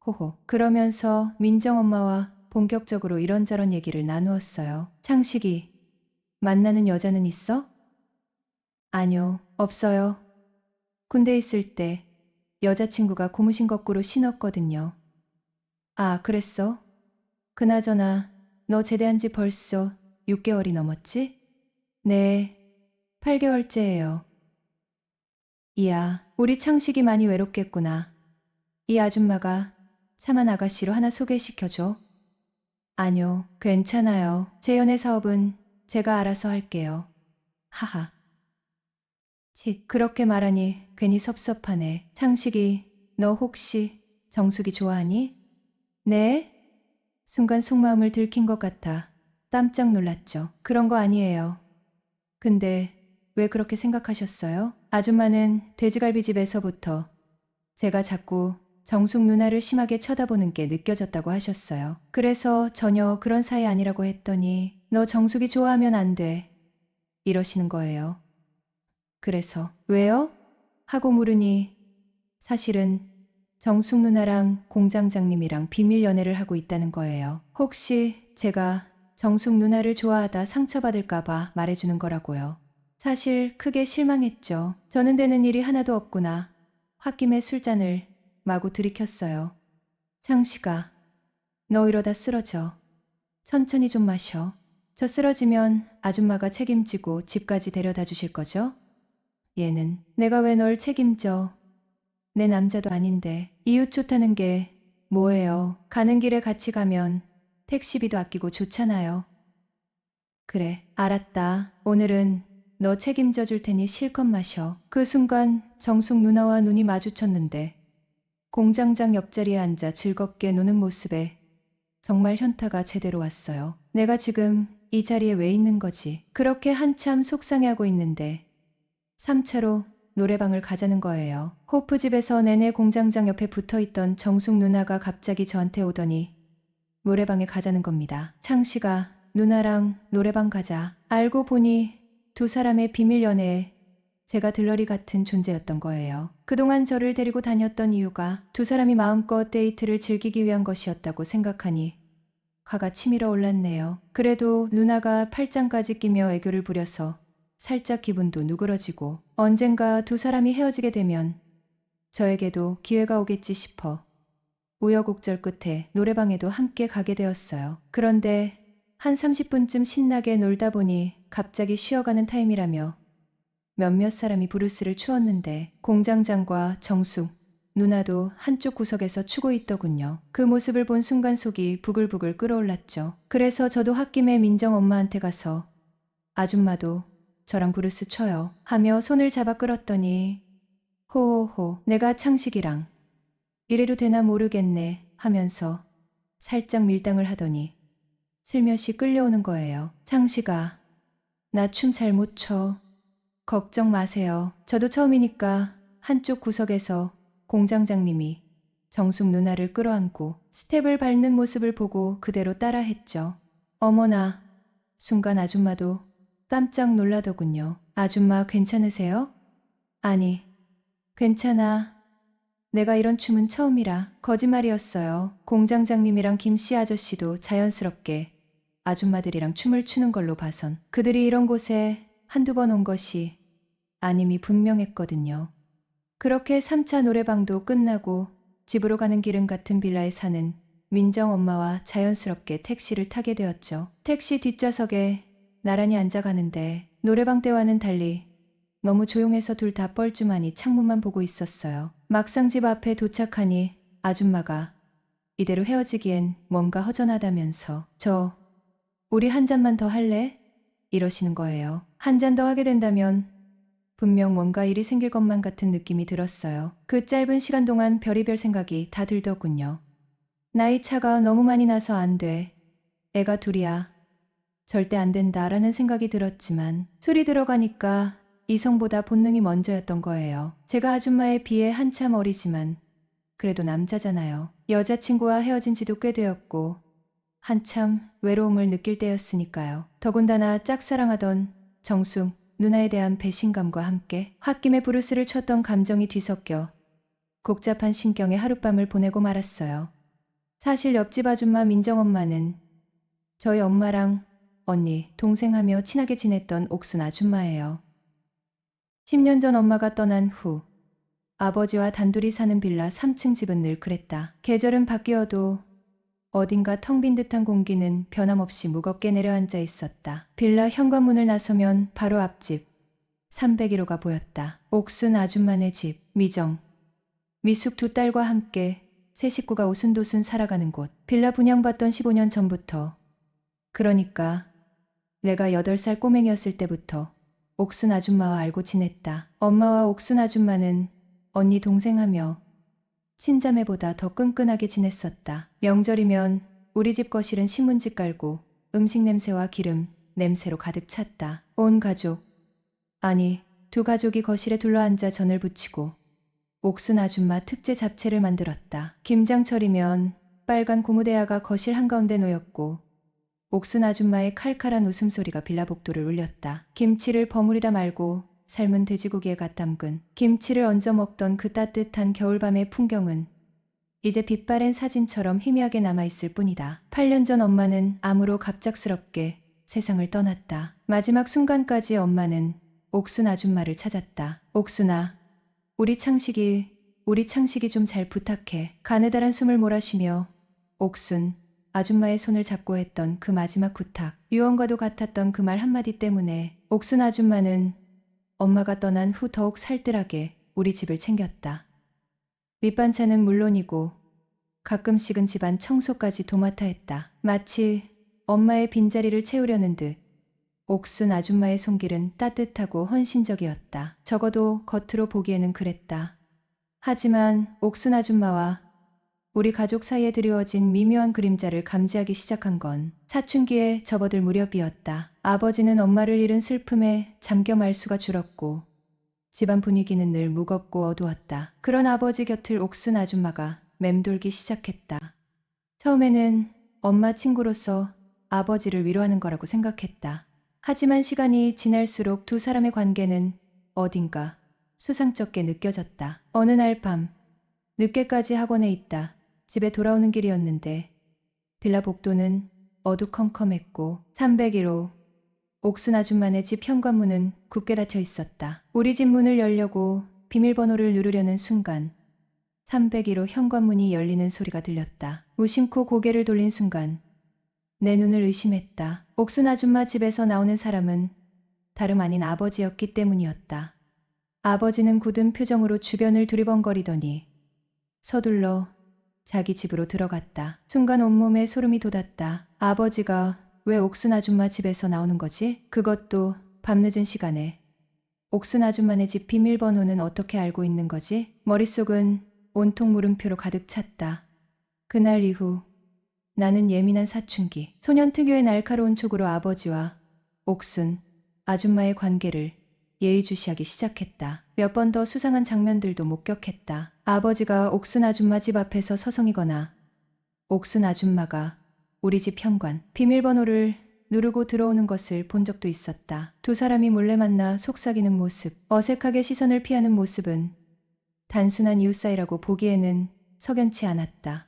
호호. 그러면서 민정엄마와 본격적으로 이런저런 얘기를 나누었어요. 창식이. 만나는 여자는 있어? 아니요. 없어요. 군대 있을 때 여자친구가 고무신 거꾸로 신었거든요. 아, 그랬어? 그나저나 너 제대한 지 벌써 6개월이 넘었지? 네. 8개월째예요. 이야, 우리 창식이 많이 외롭겠구나. 이 아줌마가 참한 아가씨로 하나 소개시켜줘. 아뇨, 괜찮아요. 제 연애 사업은 제가 알아서 할게요. 하하. 칫, 그렇게 말하니 괜히 섭섭하네. 창식이, 너 혹시 정숙이 좋아하니? 네? 순간 속마음을 들킨 것 같아 깜짝 놀랐죠. 그런 거 아니에요. 근데 왜 그렇게 생각하셨어요? 아줌마는 돼지갈비집에서부터 제가 자꾸 정숙 누나를 심하게 쳐다보는 게 느껴졌다고 하셨어요. 그래서 전혀 그런 사이 아니라고 했더니 너 정숙이 좋아하면 안 돼. 이러시는 거예요. 그래서 왜요? 하고 물으니 사실은 정숙 누나랑 공장장님이랑 비밀 연애를 하고 있다는 거예요. 혹시 제가 정숙 누나를 좋아하다 상처받을까 봐 말해주는 거라고요. 사실 크게 실망했죠. 저는 되는 일이 하나도 없구나. 홧김에 술잔을 마구 들이켰어요. 창식아, 너 이러다 쓰러져. 천천히 좀 마셔. 저 쓰러지면 아줌마가 책임지고 집까지 데려다 주실 거죠? 얘는 내가 왜 널 책임져. 내 남자도 아닌데. 이웃 좋다는 게 뭐예요. 가는 길에 같이 가면 택시비도 아끼고 좋잖아요. 그래, 알았다. 오늘은 너 책임져 줄 테니 실컷 마셔. 그 순간 정숙 누나와 눈이 마주쳤는데 공장장 옆자리에 앉아 즐겁게 노는 모습에 정말 현타가 제대로 왔어요. 내가 지금 이 자리에 왜 있는 거지? 그렇게 한참 속상해하고 있는데 3차로 노래방을 가자는 거예요. 호프집에서 내내 공장장 옆에 붙어있던 정숙 누나가 갑자기 저한테 오더니 노래방에 가자는 겁니다. 창식아, 누나랑 노래방 가자. 알고 보니 두 사람의 비밀 연애에 제가 들러리 같은 존재였던 거예요. 그동안 저를 데리고 다녔던 이유가 두 사람이 마음껏 데이트를 즐기기 위한 것이었다고 생각하니 화가 치밀어 올랐네요. 그래도 누나가 팔짱까지 끼며 애교를 부려서 살짝 기분도 누그러지고 언젠가 두 사람이 헤어지게 되면 저에게도 기회가 오겠지 싶어 우여곡절 끝에 노래방에도 함께 가게 되었어요. 그런데 한 30분쯤 신나게 놀다 보니 갑자기 쉬어가는 타임이라며 몇몇 사람이 브루스를 추었는데 공장장과 정숙, 누나도 한쪽 구석에서 추고 있더군요. 그 모습을 본 순간 속이 부글부글 끓어올랐죠. 그래서 저도 홧김에 민정 엄마한테 가서 아줌마도 저랑 브루스 쳐요 하며 손을 잡아 끌었더니 호호호 내가 창식이랑 이래도 되나 모르겠네 하면서 살짝 밀당을 하더니 슬며시 끌려오는 거예요. 창식아, 나 춤 잘 못 춰. 걱정 마세요. 저도 처음이니까 한쪽 구석에서 공장장님이 정숙 누나를 끌어안고 스텝을 밟는 모습을 보고 그대로 따라했죠. 어머나, 순간 아줌마도 깜짝 놀라더군요. 아줌마 괜찮으세요? 아니, 괜찮아. 내가 이런 춤은 처음이라. 거짓말이었어요. 공장장님이랑 김씨 아저씨도 자연스럽게 아줌마들이랑 춤을 추는 걸로 봐선 그들이 이런 곳에 한두 번 온 것이 아님이 분명했거든요. 그렇게 3차 노래방도 끝나고 집으로 가는 길은 같은 빌라에 사는 민정 엄마와 자연스럽게 택시를 타게 되었죠. 택시 뒷좌석에 나란히 앉아가는데 노래방 때와는 달리 너무 조용해서 둘 다 뻘쭘하니 창문만 보고 있었어요. 막상 집 앞에 도착하니 아줌마가 이대로 헤어지기엔 뭔가 허전하다면서 우리 한 잔만 더 할래? 이러시는 거예요. 한 잔 더 하게 된다면 분명 뭔가 일이 생길 것만 같은 느낌이 들었어요. 그 짧은 시간 동안 별의별 생각이 다 들더군요. 나이 차가 너무 많이 나서 안 돼. 애가 둘이야. 절대 안 된다라는 생각이 들었지만 술이 들어가니까 이성보다 본능이 먼저였던 거예요. 제가 아줌마에 비해 한참 어리지만 그래도 남자잖아요. 여자친구와 헤어진 지도 꽤 되었고 한참 외로움을 느낄 때였으니까요. 더군다나 짝사랑하던 정숙 누나에 대한 배신감과 함께 홧김에 브루스를 쳤던 감정이 뒤섞여 복잡한 심경에 하룻밤을 보내고 말았어요. 사실 옆집 아줌마 민정엄마는 저희 엄마랑 언니, 동생하며 친하게 지냈던 옥순 아줌마예요. 10년 전 엄마가 떠난 후 아버지와 단둘이 사는 빌라 3층 집은 늘 그랬다. 계절은 바뀌어도 어딘가 텅 빈 듯한 공기는 변함없이 무겁게 내려앉아 있었다. 빌라 현관문을 나서면 바로 앞집 301호가 보였다. 옥순 아줌마네 집, 미정, 미숙 두 딸과 함께 세 식구가 오순도순 살아가는 곳. 빌라 분양받던 15년 전부터, 그러니까 내가 8살 꼬맹이였을 때부터 옥순 아줌마와 알고 지냈다. 엄마와 옥순 아줌마는 언니 동생하며 친자매보다 더 끈끈하게 지냈었다. 명절이면 우리 집 거실은 신문지 깔고 음식 냄새와 기름 냄새로 가득 찼다. 온 가족, 아니 두 가족이 거실에 둘러앉아 전을 부치고 옥순 아줌마 특제 잡채를 만들었다. 김장철이면 빨간 고무대야가 거실 한가운데 놓였고 옥순 아줌마의 칼칼한 웃음소리가 빌라 복도를 울렸다. 김치를 버무리다 말고 삶은 돼지고기에 갓 담근 김치를 얹어 먹던 그 따뜻한 겨울밤의 풍경은 이제 빛바랜 사진처럼 희미하게 남아있을 뿐이다. 8년 전 엄마는 암으로 갑작스럽게 세상을 떠났다. 마지막 순간까지 엄마는 옥순 아줌마를 찾았다. 옥순아, 우리 창식이 좀 잘 부탁해. 가느다란 숨을 몰아쉬며 옥순 아줌마의 손을 잡고 했던 그 마지막 부탁. 유언과도 같았던 그 말 한마디 때문에 옥순 아줌마는 엄마가 떠난 후 더욱 살뜰하게 우리 집을 챙겼다. 밑반찬은 물론이고 가끔씩은 집안 청소까지 도맡아 했다. 마치 엄마의 빈자리를 채우려는 듯 옥순 아줌마의 손길은 따뜻하고 헌신적이었다. 적어도 겉으로 보기에는 그랬다. 하지만 옥순 아줌마와 우리 가족 사이에 드리워진 미묘한 그림자를 감지하기 시작한 건 사춘기에 접어들 무렵이었다. 아버지는 엄마를 잃은 슬픔에 잠겨 말 수가 줄었고 집안 분위기는 늘 무겁고 어두웠다. 그런 아버지 곁을 옥순 아줌마가 맴돌기 시작했다. 처음에는 엄마 친구로서 아버지를 위로하는 거라고 생각했다. 하지만 시간이 지날수록 두 사람의 관계는 어딘가 수상쩍게 느껴졌다. 어느 날 밤 늦게까지 학원에 있다 집에 돌아오는 길이었는데 빌라 복도는 어두컴컴했고 301호 옥순 아줌마네 집 현관문은 굳게 닫혀 있었다. 우리 집 문을 열려고 비밀번호를 누르려는 순간 301호 현관문이 열리는 소리가 들렸다. 무심코 고개를 돌린 순간 내 눈을 의심했다. 옥순 아줌마 집에서 나오는 사람은 다름 아닌 아버지였기 때문이었다. 아버지는 굳은 표정으로 주변을 두리번거리더니 서둘러 자기 집으로 들어갔다. 순간 온몸에 소름이 돋았다. 아버지가 왜 옥순 아줌마 집에서 나오는 거지? 그것도 밤늦은 시간에. 옥순 아줌마네 집 비밀번호는 어떻게 알고 있는 거지? 머릿속은 온통 물음표로 가득 찼다. 그날 이후 나는 예민한 사춘기, 소년 특유의 날카로운 촉으로 아버지와 옥순 아줌마의 관계를 예의주시하기 시작했다. 몇 번 더 수상한 장면들도 목격했다. 아버지가 옥순 아줌마 집 앞에서 서성이거나 옥순 아줌마가 우리 집 현관 비밀번호를 누르고 들어오는 것을 본 적도 있었다. 두 사람이 몰래 만나 속삭이는 모습, 어색하게 시선을 피하는 모습은 단순한 이웃 사이라고 보기에는 석연치 않았다.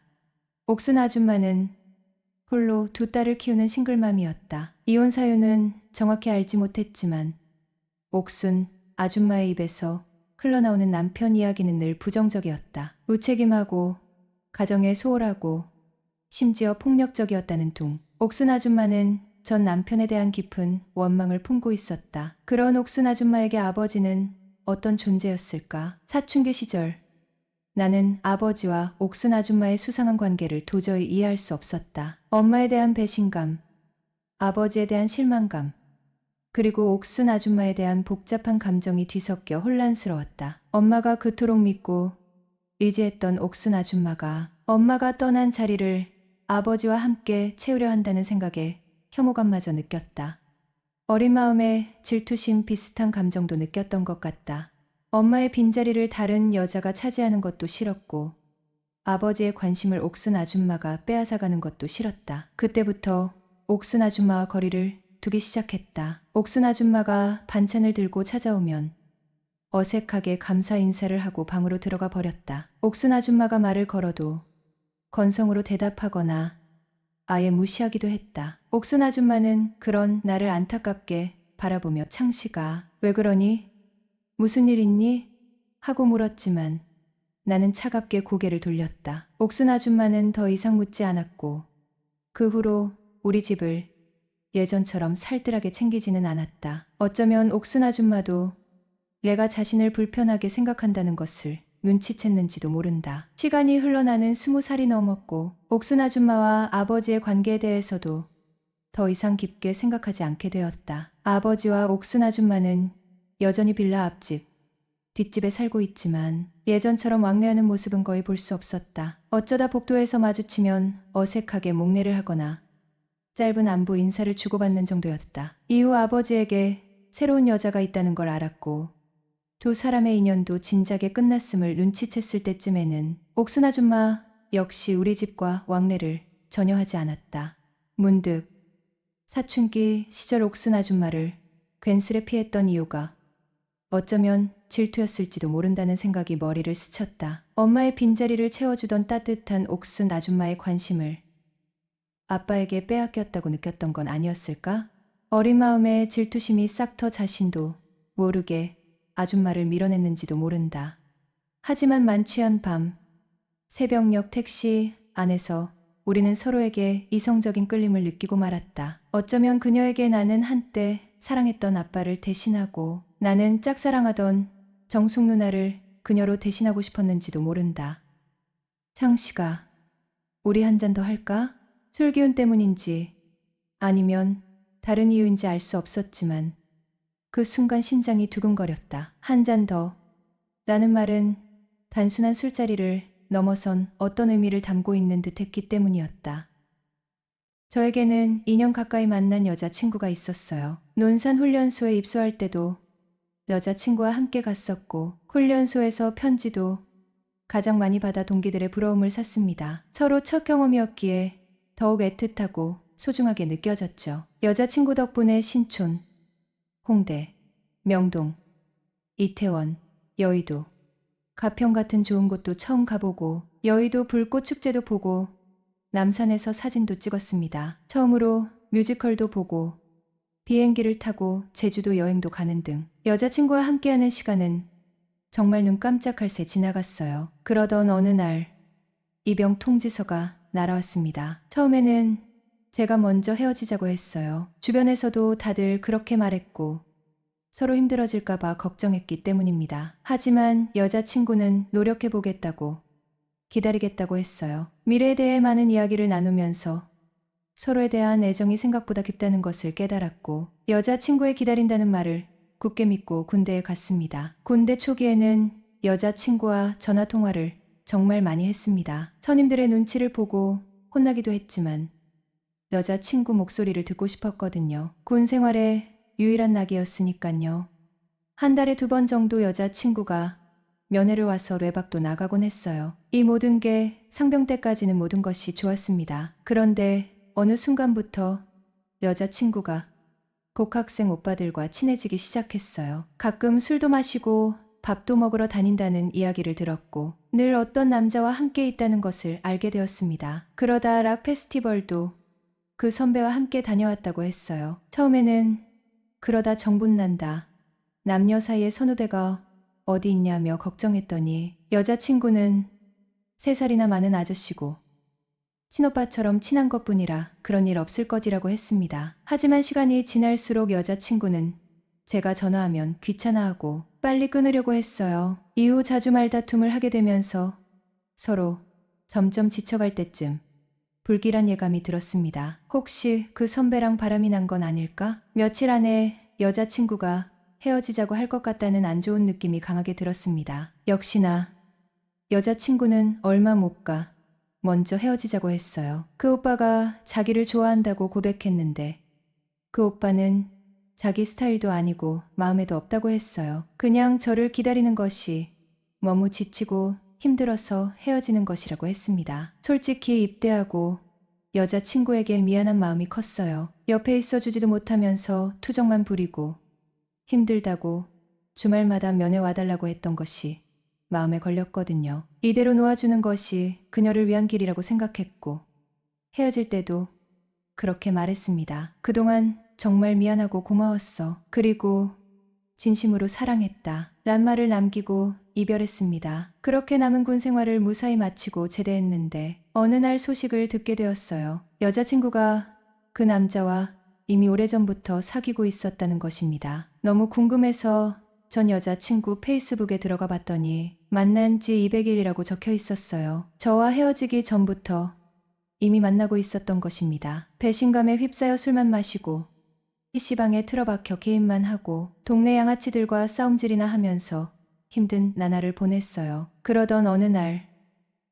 옥순 아줌마는 홀로 두 딸을 키우는 싱글맘이었다. 이혼 사유는 정확히 알지 못했지만 옥순 아줌마의 입에서 흘러나오는 남편 이야기는 늘 부정적이었다. 무책임하고 가정에 소홀하고 심지어 폭력적이었다는 둥. 옥순 아줌마는 전 남편에 대한 깊은 원망을 품고 있었다. 그런 옥순 아줌마에게 아버지는 어떤 존재였을까? 사춘기 시절 나는 아버지와 옥순 아줌마의 수상한 관계를 도저히 이해할 수 없었다. 엄마에 대한 배신감, 아버지에 대한 실망감, 그리고 옥순 아줌마에 대한 복잡한 감정이 뒤섞여 혼란스러웠다. 엄마가 그토록 믿고 의지했던 옥순 아줌마가 엄마가 떠난 자리를 아버지와 함께 채우려 한다는 생각에 혐오감마저 느꼈다. 어린 마음에 질투심 비슷한 감정도 느꼈던 것 같다. 엄마의 빈자리를 다른 여자가 차지하는 것도 싫었고 아버지의 관심을 옥순 아줌마가 빼앗아가는 것도 싫었다. 그때부터 옥순 아줌마와 거리를 두기 시작했다. 옥순 아줌마가 반찬을 들고 찾아오면 어색하게 감사 인사를 하고 방으로 들어가 버렸다. 옥순 아줌마가 말을 걸어도 건성으로 대답하거나 아예 무시하기도 했다. 옥순 아줌마는 그런 나를 안타깝게 바라보며 창식아, 왜 그러니? 무슨 일 있니? 하고 물었지만 나는 차갑게 고개를 돌렸다. 옥순 아줌마는 더 이상 묻지 않았고 그 후로 우리 집을 예전처럼 살뜰하게 챙기지는 않았다. 어쩌면 옥순 아줌마도 내가 자신을 불편하게 생각한다는 것을 눈치챘는지도 모른다. 시간이 흘러나는 20살이 넘었고 옥순 아줌마와 아버지의 관계에 대해서도 더 이상 깊게 생각하지 않게 되었다. 아버지와 옥순 아줌마는 여전히 빌라 앞집, 뒷집에 살고 있지만 예전처럼 왕래하는 모습은 거의 볼 수 없었다. 어쩌다 복도에서 마주치면 어색하게 목례를 하거나 짧은 안부 인사를 주고받는 정도였다. 이후 아버지에게 새로운 여자가 있다는 걸 알았고 두 사람의 인연도 진작에 끝났음을 눈치챘을 때쯤에는 옥순 아줌마 역시 우리 집과 왕래를 전혀 하지 않았다. 문득 사춘기 시절 옥순 아줌마를 괜스레 피했던 이유가 어쩌면 질투였을지도 모른다는 생각이 머리를 스쳤다. 엄마의 빈자리를 채워주던 따뜻한 옥순 아줌마의 관심을 아빠에게 빼앗겼다고 느꼈던 건 아니었을까? 어린 마음에 질투심이 싹터 자신도 모르게 아줌마를 밀어냈는지도 모른다. 하지만 만취한 밤, 새벽녘 택시 안에서 우리는 서로에게 이성적인 끌림을 느끼고 말았다. 어쩌면 그녀에게 나는 한때 사랑했던 아빠를 대신하고 나는 짝사랑하던 정숙 누나를 그녀로 대신하고 싶었는지도 모른다. 창식아, 우리 한 잔 더 할까? 술 기운 때문인지 아니면 다른 이유인지 알 수 없었지만 그 순간 심장이 두근거렸다. 한 잔 더. 라는 말은 단순한 술자리를 넘어선 어떤 의미를 담고 있는 듯했기 때문이었다. 저에게는 2년 가까이 만난 여자친구가 있었어요. 논산 훈련소에 입소할 때도 여자친구와 함께 갔었고 훈련소에서 편지도 가장 많이 받아 동기들의 부러움을 샀습니다. 서로 첫 경험이었기에 더욱 애틋하고 소중하게 느껴졌죠. 여자친구 덕분에 신촌, 홍대, 명동, 이태원, 여의도, 가평 같은 좋은 곳도 처음 가보고 여의도 불꽃 축제도 보고 남산에서 사진도 찍었습니다. 처음으로 뮤지컬도 보고 비행기를 타고 제주도 여행도 가는 등 여자친구와 함께하는 시간은 정말 눈 깜짝할 새 지나갔어요. 그러던 어느 날 입영 통지서가 날아왔습니다. 처음에는 제가 먼저 헤어지자고 했어요. 주변에서도 다들 그렇게 말했고 서로 힘들어질까봐 걱정했기 때문입니다. 하지만 여자친구는 노력해보겠다고 기다리겠다고 했어요. 미래에 대해 많은 이야기를 나누면서 서로에 대한 애정이 생각보다 깊다는 것을 깨달았고 여자친구의 기다린다는 말을 굳게 믿고 군대에 갔습니다. 군대 초기에는 여자친구와 전화통화를 정말 많이 했습니다. 선임들의 눈치를 보고 혼나기도 했지만 여자친구 목소리를 듣고 싶었거든요. 군 생활의 유일한 낙이었으니깐요. 한 달에 2번 정도 여자친구가 면회를 와서 외박도 나가곤 했어요. 이 모든 게 상병 때까지는 모든 것이 좋았습니다. 그런데 어느 순간부터 여자친구가 복학생 오빠들과 친해지기 시작했어요. 가끔 술도 마시고 밥도 먹으러 다닌다는 이야기를 들었고 늘 어떤 남자와 함께 있다는 것을 알게 되었습니다. 그러다 락 페스티벌도 그 선배와 함께 다녀왔다고 했어요. 처음에는 그러다 정분난다. 남녀 사이의 선후배가 어디 있냐며 걱정했더니 여자친구는 3살이나 많은 아저씨고 친오빠처럼 친한 것뿐이라 그런 일 없을 거지라고 했습니다. 하지만 시간이 지날수록 여자친구는 제가 전화하면 귀찮아하고 빨리 끊으려고 했어요. 이후 자주 말다툼을 하게 되면서 서로 점점 지쳐갈 때쯤 불길한 예감이 들었습니다. 혹시 그 선배랑 바람이 난 건 아닐까? 며칠 안에 여자친구가 헤어지자고 할 것 같다는 안 좋은 느낌이 강하게 들었습니다. 역시나 여자친구는 얼마 못 가 먼저 헤어지자고 했어요. 그 오빠가 자기를 좋아한다고 고백했는데 그 오빠는 자기 스타일도 아니고 마음에도 없다고 했어요. 그냥 저를 기다리는 것이 너무 지치고 힘들어서 헤어지는 것이라고 했습니다. 솔직히 입대하고 여자친구에게 미안한 마음이 컸어요. 옆에 있어주지도 못하면서 투정만 부리고 힘들다고 주말마다 면회 와달라고 했던 것이 마음에 걸렸거든요. 이대로 놓아주는 것이 그녀를 위한 길이라고 생각했고 헤어질 때도 그렇게 말했습니다. 그동안 정말 미안하고 고마웠어. 그리고 진심으로 사랑했다. 란 말을 남기고 이별했습니다. 그렇게 남은 군 생활을 무사히 마치고 제대했는데 어느 날 소식을 듣게 되었어요. 여자친구가 그 남자와 이미 오래전부터 사귀고 있었다는 것입니다. 너무 궁금해서 전 여자친구 페이스북에 들어가 봤더니 만난 지 200일이라고 적혀 있었어요. 저와 헤어지기 전부터 이미 만나고 있었던 것입니다. 배신감에 휩싸여 술만 마시고 PC방에 틀어박혀 게임만 하고 동네 양아치들과 싸움질이나 하면서 힘든 나날을 보냈어요. 그러던 어느 날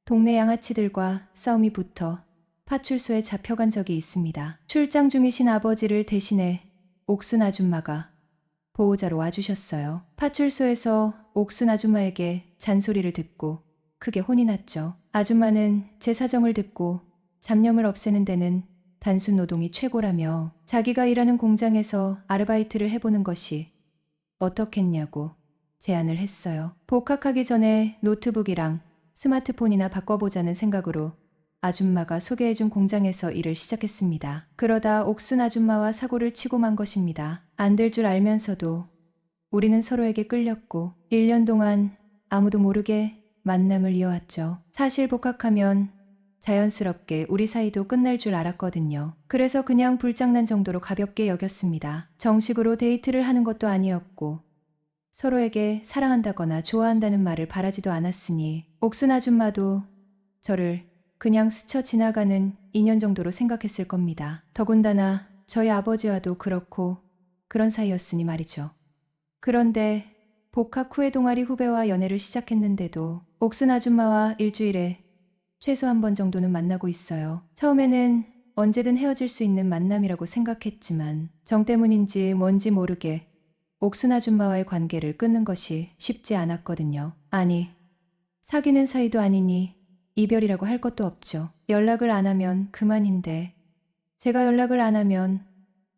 동네 양아치들과 싸움이 붙어 파출소에 잡혀간 적이 있습니다. 출장 중이신 아버지를 대신해 옥순 아줌마가 보호자로 와주셨어요. 파출소에서 옥순 아줌마에게 잔소리를 듣고 크게 혼이 났죠. 아줌마는 제 사정을 듣고 잡념을 없애는 데는 단순 노동이 최고라며 자기가 일하는 공장에서 아르바이트를 해보는 것이 어떻겠냐고 제안을 했어요. 복학하기 전에 노트북이랑 스마트폰이나 바꿔보자는 생각으로 아줌마가 소개해준 공장에서 일을 시작했습니다. 그러다 옥순 아줌마와 사고를 치고 만 것입니다. 안 될 줄 알면서도 우리는 서로에게 끌렸고 1년 동안 아무도 모르게 만남을 이어왔죠. 사실 복학하면 자연스럽게 우리 사이도 끝날 줄 알았거든요. 그래서 그냥 불장난 정도로 가볍게 여겼습니다. 정식으로 데이트를 하는 것도 아니었고 서로에게 사랑한다거나 좋아한다는 말을 바라지도 않았으니 옥순 아줌마도 저를 그냥 스쳐 지나가는 인연 정도로 생각했을 겁니다. 더군다나 저희 아버지와도 그렇고 그런 사이였으니 말이죠. 그런데 복학 후에 동아리 후배와 연애를 시작했는데도 옥순 아줌마와 일주일에 최소 한 번 정도는 만나고 있어요. 처음에는 언제든 헤어질 수 있는 만남이라고 생각했지만 정 때문인지 뭔지 모르게 옥순 아줌마와의 관계를 끊는 것이 쉽지 않았거든요. 아니, 사귀는 사이도 아니니 이별이라고 할 것도 없죠. 연락을 안 하면 그만인데 제가 연락을 안 하면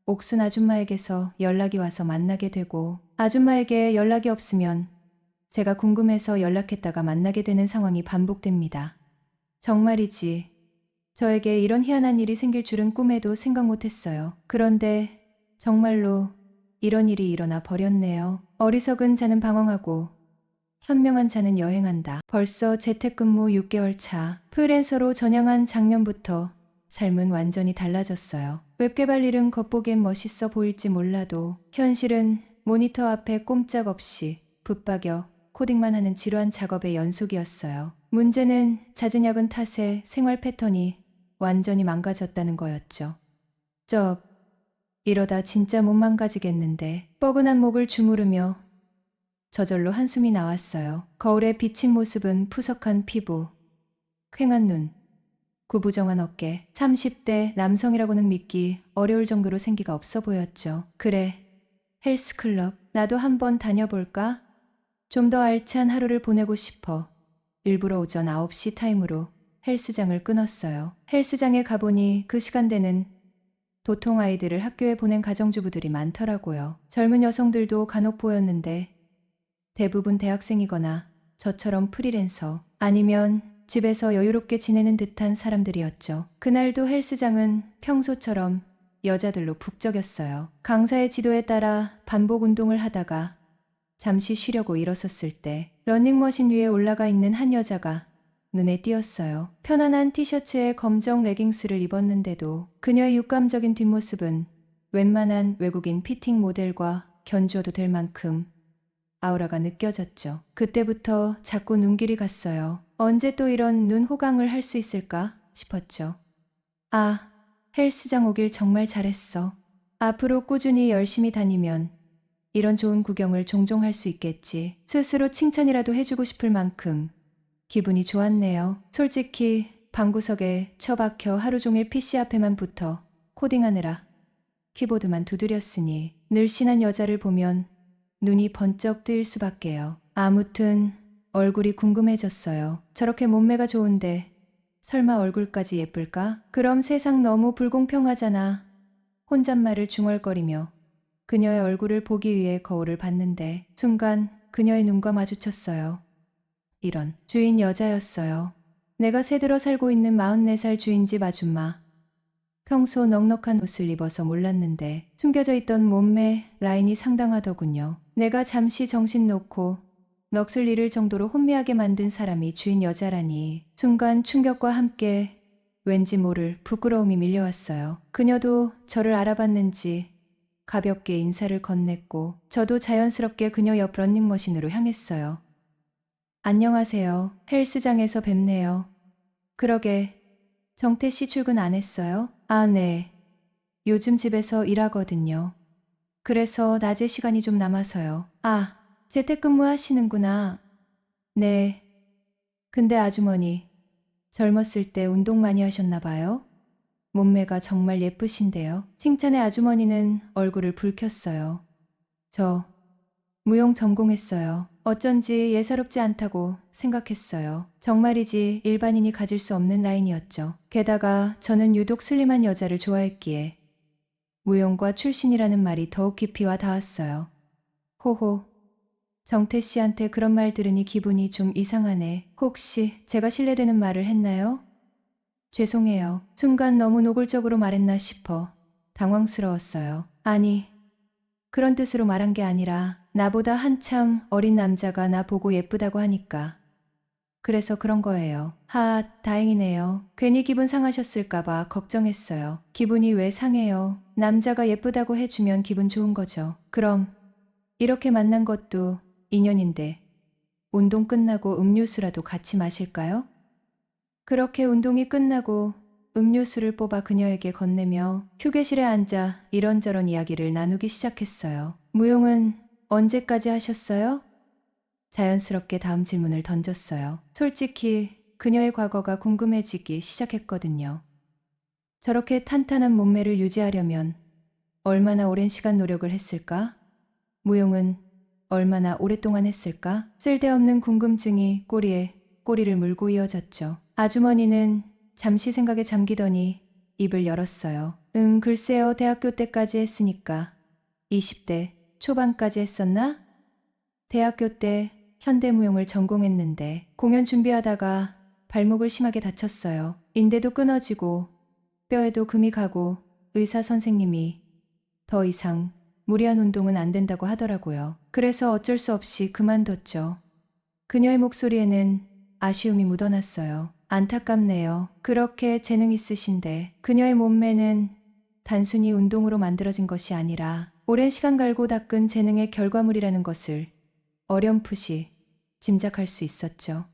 옥순 아줌마에게서 연락이 와서 만나게 되고 아줌마에게 연락이 없으면 제가 궁금해서 연락했다가 만나게 되는 상황이 반복됩니다. 정말이지 저에게 이런 희한한 일이 생길 줄은 꿈에도 생각 못했어요. 그런데 정말로 이런 일이 일어나 버렸네요. 어리석은 자는 방황하고 현명한 자는 여행한다. 벌써 재택근무 6개월 차. 프리랜서로 전향한 작년부터 삶은 완전히 달라졌어요. 웹개발 일은 겉보기엔 멋있어 보일지 몰라도 현실은 모니터 앞에 꼼짝없이 붙박여 코딩만 하는 지루한 작업의 연속이었어요. 문제는 잦은 야근 탓에 생활 패턴이 완전히 망가졌다는 거였죠. 이러다 진짜 못 망가지겠는데 뻐근한 목을 주무르며 저절로 한숨이 나왔어요. 거울에 비친 모습은 푸석한 피부, 퀭한 눈, 구부정한 어깨. 30대 남성이라고는 믿기 어려울 정도로 생기가 없어 보였죠. 그래, 헬스클럽 나도 한번 다녀볼까? 좀 더 알찬 하루를 보내고 싶어 일부러 오전 9시 타임으로 헬스장을 끊었어요. 헬스장에 가보니 그 시간대는 도통 아이들을 학교에 보낸 가정주부들이 많더라고요. 젊은 여성들도 간혹 보였는데 대부분 대학생이거나 저처럼 프리랜서 아니면 집에서 여유롭게 지내는 듯한 사람들이었죠. 그날도 헬스장은 평소처럼 여자들로 북적였어요. 강사의 지도에 따라 반복 운동을 하다가 잠시 쉬려고 일어섰을 때 러닝머신 위에 올라가 있는 한 여자가 눈에 띄었어요. 편안한 티셔츠에 검정 레깅스를 입었는데도 그녀의 육감적인 뒷모습은 웬만한 외국인 피팅 모델과 견주어도 될 만큼 아우라가 느껴졌죠. 그때부터 자꾸 눈길이 갔어요. 언제 또 이런 눈 호강을 할 수 있을까 싶었죠. 아, 헬스장 오길 정말 잘했어. 앞으로 꾸준히 열심히 다니면 이런 좋은 구경을 종종 할 수 있겠지. 스스로 칭찬이라도 해주고 싶을 만큼 기분이 좋았네요. 솔직히 방구석에 처박혀 하루 종일 PC 앞에만 붙어 코딩하느라 키보드만 두드렸으니 늘씬한 여자를 보면 눈이 번쩍 뜨일 수밖에요. 아무튼 얼굴이 궁금해졌어요. 저렇게 몸매가 좋은데 설마 얼굴까지 예쁠까? 그럼 세상 너무 불공평하잖아. 혼잣말을 중얼거리며 그녀의 얼굴을 보기 위해 거울을 봤는데 순간 그녀의 눈과 마주쳤어요. 이런 주인 여자였어요. 내가 새들어 살고 있는 44살 주인집 아줌마. 평소 넉넉한 옷을 입어서 몰랐는데 숨겨져 있던 몸매 라인이 상당하더군요. 내가 잠시 정신 놓고 넋을 잃을 정도로 혼미하게 만든 사람이 주인 여자라니 순간 충격과 함께 왠지 모를 부끄러움이 밀려왔어요. 그녀도 저를 알아봤는지 가볍게 인사를 건넸고 저도 자연스럽게 그녀 옆 러닝머신으로 향했어요. 안녕하세요. 헬스장에서 뵙네요. 그러게 정태 씨 출근 안 했어요? 아, 네. 요즘 집에서 일하거든요. 그래서 낮에 시간이 좀 남아서요. 아, 재택근무 하시는구나. 네. 근데 아주머니, 젊었을 때 운동 많이 하셨나 봐요? 몸매가 정말 예쁘신데요. 칭찬의 아주머니는 얼굴을 붉혔어요. 저 무용 전공했어요. 어쩐지 예사롭지 않다고 생각했어요. 정말이지 일반인이 가질 수 없는 라인이었죠. 게다가 저는 유독 슬림한 여자를 좋아했기에 무용과 출신이라는 말이 더욱 깊이 와 닿았어요. 호호. 정태 씨한테 그런 말 들으니 기분이 좀 이상하네. 혹시 제가 실례되는 말을 했나요? 죄송해요. 순간 너무 노골적으로 말했나 싶어 당황스러웠어요. 아니, 그런 뜻으로 말한 게 아니라 나보다 한참 어린 남자가 나 보고 예쁘다고 하니까. 그래서 그런 거예요. 다행이네요. 괜히 기분 상하셨을까봐 걱정했어요. 기분이 왜 상해요? 남자가 예쁘다고 해주면 기분 좋은 거죠. 그럼 이렇게 만난 것도 인연인데 운동 끝나고 음료수라도 같이 마실까요? 그렇게 운동이 끝나고 음료수를 뽑아 그녀에게 건네며 휴게실에 앉아 이런저런 이야기를 나누기 시작했어요. 무용은 언제까지 하셨어요? 자연스럽게 다음 질문을 던졌어요. 솔직히 그녀의 과거가 궁금해지기 시작했거든요. 저렇게 탄탄한 몸매를 유지하려면 얼마나 오랜 시간 노력을 했을까? 무용은 얼마나 오랫동안 했을까? 쓸데없는 궁금증이 꼬리에 꼬리를 물고 이어졌죠. 아주머니는 잠시 생각에 잠기더니 입을 열었어요. 글쎄요. 대학교 때까지 했으니까. 20대 초반까지 했었나? 대학교 때 현대무용을 전공했는데 공연 준비하다가 발목을 심하게 다쳤어요. 인대도 끊어지고 뼈에도 금이 가고 의사 선생님이 더 이상 무리한 운동은 안 된다고 하더라고요. 그래서 어쩔 수 없이 그만뒀죠. 그녀의 목소리에는 아쉬움이 묻어났어요. 안타깝네요. 그렇게 재능 있으신데 그녀의 몸매는 단순히 운동으로 만들어진 것이 아니라 오랜 시간 갈고 닦은 재능의 결과물이라는 것을 어렴풋이 짐작할 수 있었죠.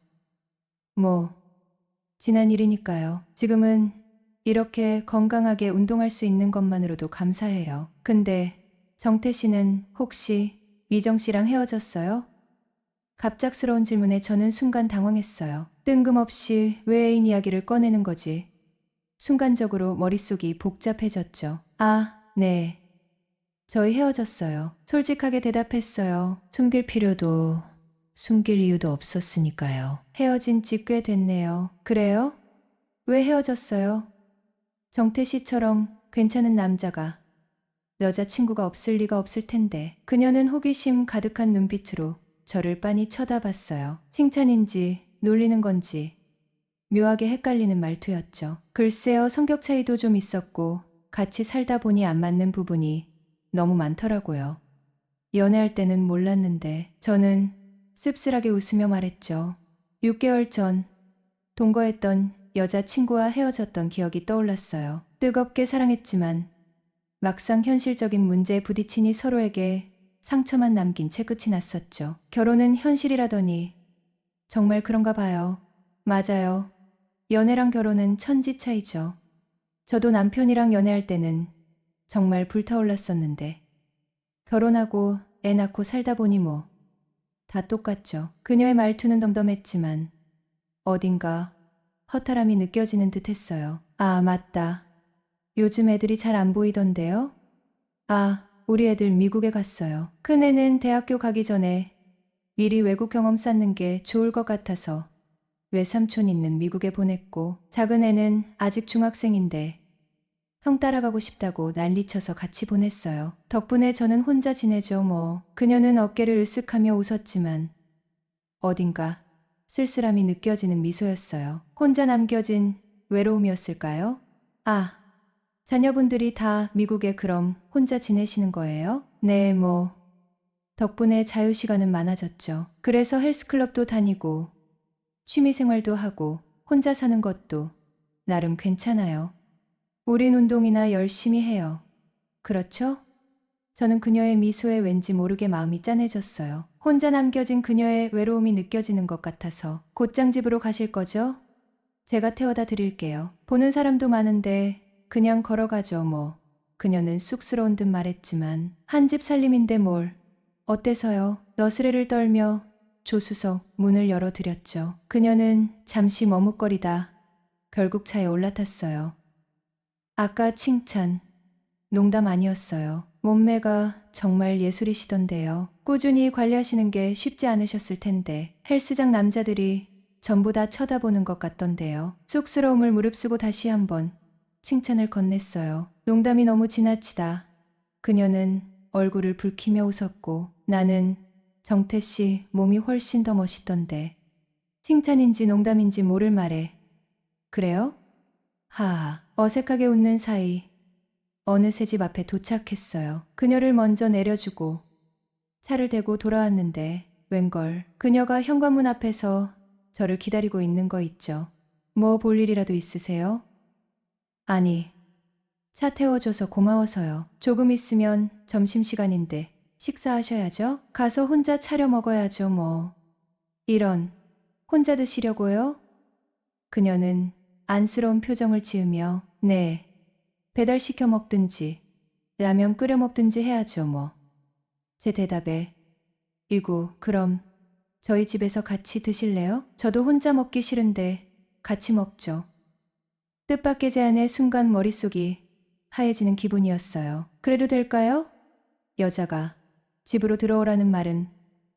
지난 일이니까요. 지금은 이렇게 건강하게 운동할 수 있는 것만으로도 감사해요. 근데 정태 씨는 혹시 미정 씨랑 헤어졌어요? 갑작스러운 질문에 저는 순간 당황했어요. 뜬금없이 왜 애인 이야기를 꺼내는 거지? 순간적으로 머릿속이 복잡해졌죠. 네. 저희 헤어졌어요. 솔직하게 대답했어요. 숨길 이유도 없었으니까요. 헤어진 지 꽤 됐네요. 그래요? 왜 헤어졌어요? 정태 씨처럼 괜찮은 남자가 여자친구가 없을 리가 없을 텐데. 그녀는 호기심 가득한 눈빛으로 저를 빤히 쳐다봤어요. 칭찬인지 놀리는 건지 묘하게 헷갈리는 말투였죠. 글쎄요. 성격 차이도 좀 있었고 같이 살다 보니 안 맞는 부분이 너무 많더라고요. 연애할 때는 몰랐는데 저는 씁쓸하게 웃으며 말했죠. 6개월 전 동거했던 여자친구와 헤어졌던 기억이 떠올랐어요. 뜨겁게 사랑했지만 막상 현실적인 문제에 부딪히니 서로에게 상처만 남긴 채 끝이 났었죠. 결혼은 현실이라더니 정말 그런가 봐요. 맞아요. 연애랑 결혼은 천지 차이죠. 저도 남편이랑 연애할 때는 정말 불타올랐었는데 결혼하고 애 낳고 살다 보니 다 똑같죠. 그녀의 말투는 덤덤했지만 어딘가 허탈함이 느껴지는 듯 했어요. 맞다. 요즘 애들이 잘 안 보이던데요? 우리 애들 미국에 갔어요. 큰애는 대학교 가기 전에 미리 외국 경험 쌓는 게 좋을 것 같아서 외삼촌 있는 미국에 보냈고, 작은애는 아직 중학생인데 형 따라가고 싶다고 난리쳐서 같이 보냈어요. 덕분에 저는 혼자 지내죠. 그녀는 어깨를 으쓱하며 웃었지만 어딘가 쓸쓸함이 느껴지는 미소였어요. 혼자 남겨진 외로움이었을까요? 자녀분들이 다 미국에 그럼 혼자 지내시는 거예요? 네, 덕분에 자유시간은 많아졌죠. 그래서 헬스클럽도 다니고 취미생활도 하고 혼자 사는 것도 나름 괜찮아요. 우린 운동이나 열심히 해요. 그렇죠? 저는 그녀의 미소에 왠지 모르게 마음이 짠해졌어요. 혼자 남겨진 그녀의 외로움이 느껴지는 것 같아서. 곧장 집으로 가실 거죠? 제가 태워다 드릴게요. 보는 사람도 많은데 그냥 걸어가죠. 그녀는 쑥스러운 듯 말했지만 한 집 살림인데 뭘. 어때서요? 너스레를 떨며 조수석 문을 열어드렸죠. 그녀는 잠시 머뭇거리다 결국 차에 올라탔어요. 아까 칭찬, 농담 아니었어요. 몸매가 정말 예술이시던데요. 꾸준히 관리하시는 게 쉽지 않으셨을 텐데 헬스장 남자들이 전부 다 쳐다보는 것 같던데요. 쑥스러움을 무릅쓰고 다시 한번 칭찬을 건넸어요. 농담이 너무 지나치다. 그녀는 얼굴을 붉히며 웃었고 나는 정태 씨 몸이 훨씬 더 멋있던데. 칭찬인지 농담인지 모를 말에. 그래요? 어색하게 웃는 사이 어느새 집 앞에 도착했어요. 그녀를 먼저 내려주고 차를 대고 돌아왔는데 웬걸 그녀가 현관문 앞에서 저를 기다리고 있는 거 있죠. 뭐 볼 일이라도 있으세요? 아니, 차 태워줘서 고마워서요. 조금 있으면 점심시간인데 식사하셔야죠. 가서 혼자 차려 먹어야죠 뭐. 이런, 혼자 드시려고요? 그녀는 안쓰러운 표정을 지으며 네, 배달시켜 먹든지 라면 끓여 먹든지 해야죠 뭐. 제 대답에 이구 그럼 저희 집에서 같이 드실래요? 저도 혼자 먹기 싫은데 같이 먹죠. 뜻밖의 제안에 순간 머릿속이 하얘지는 기분이었어요. 그래도 될까요? 여자가 집으로 들어오라는 말은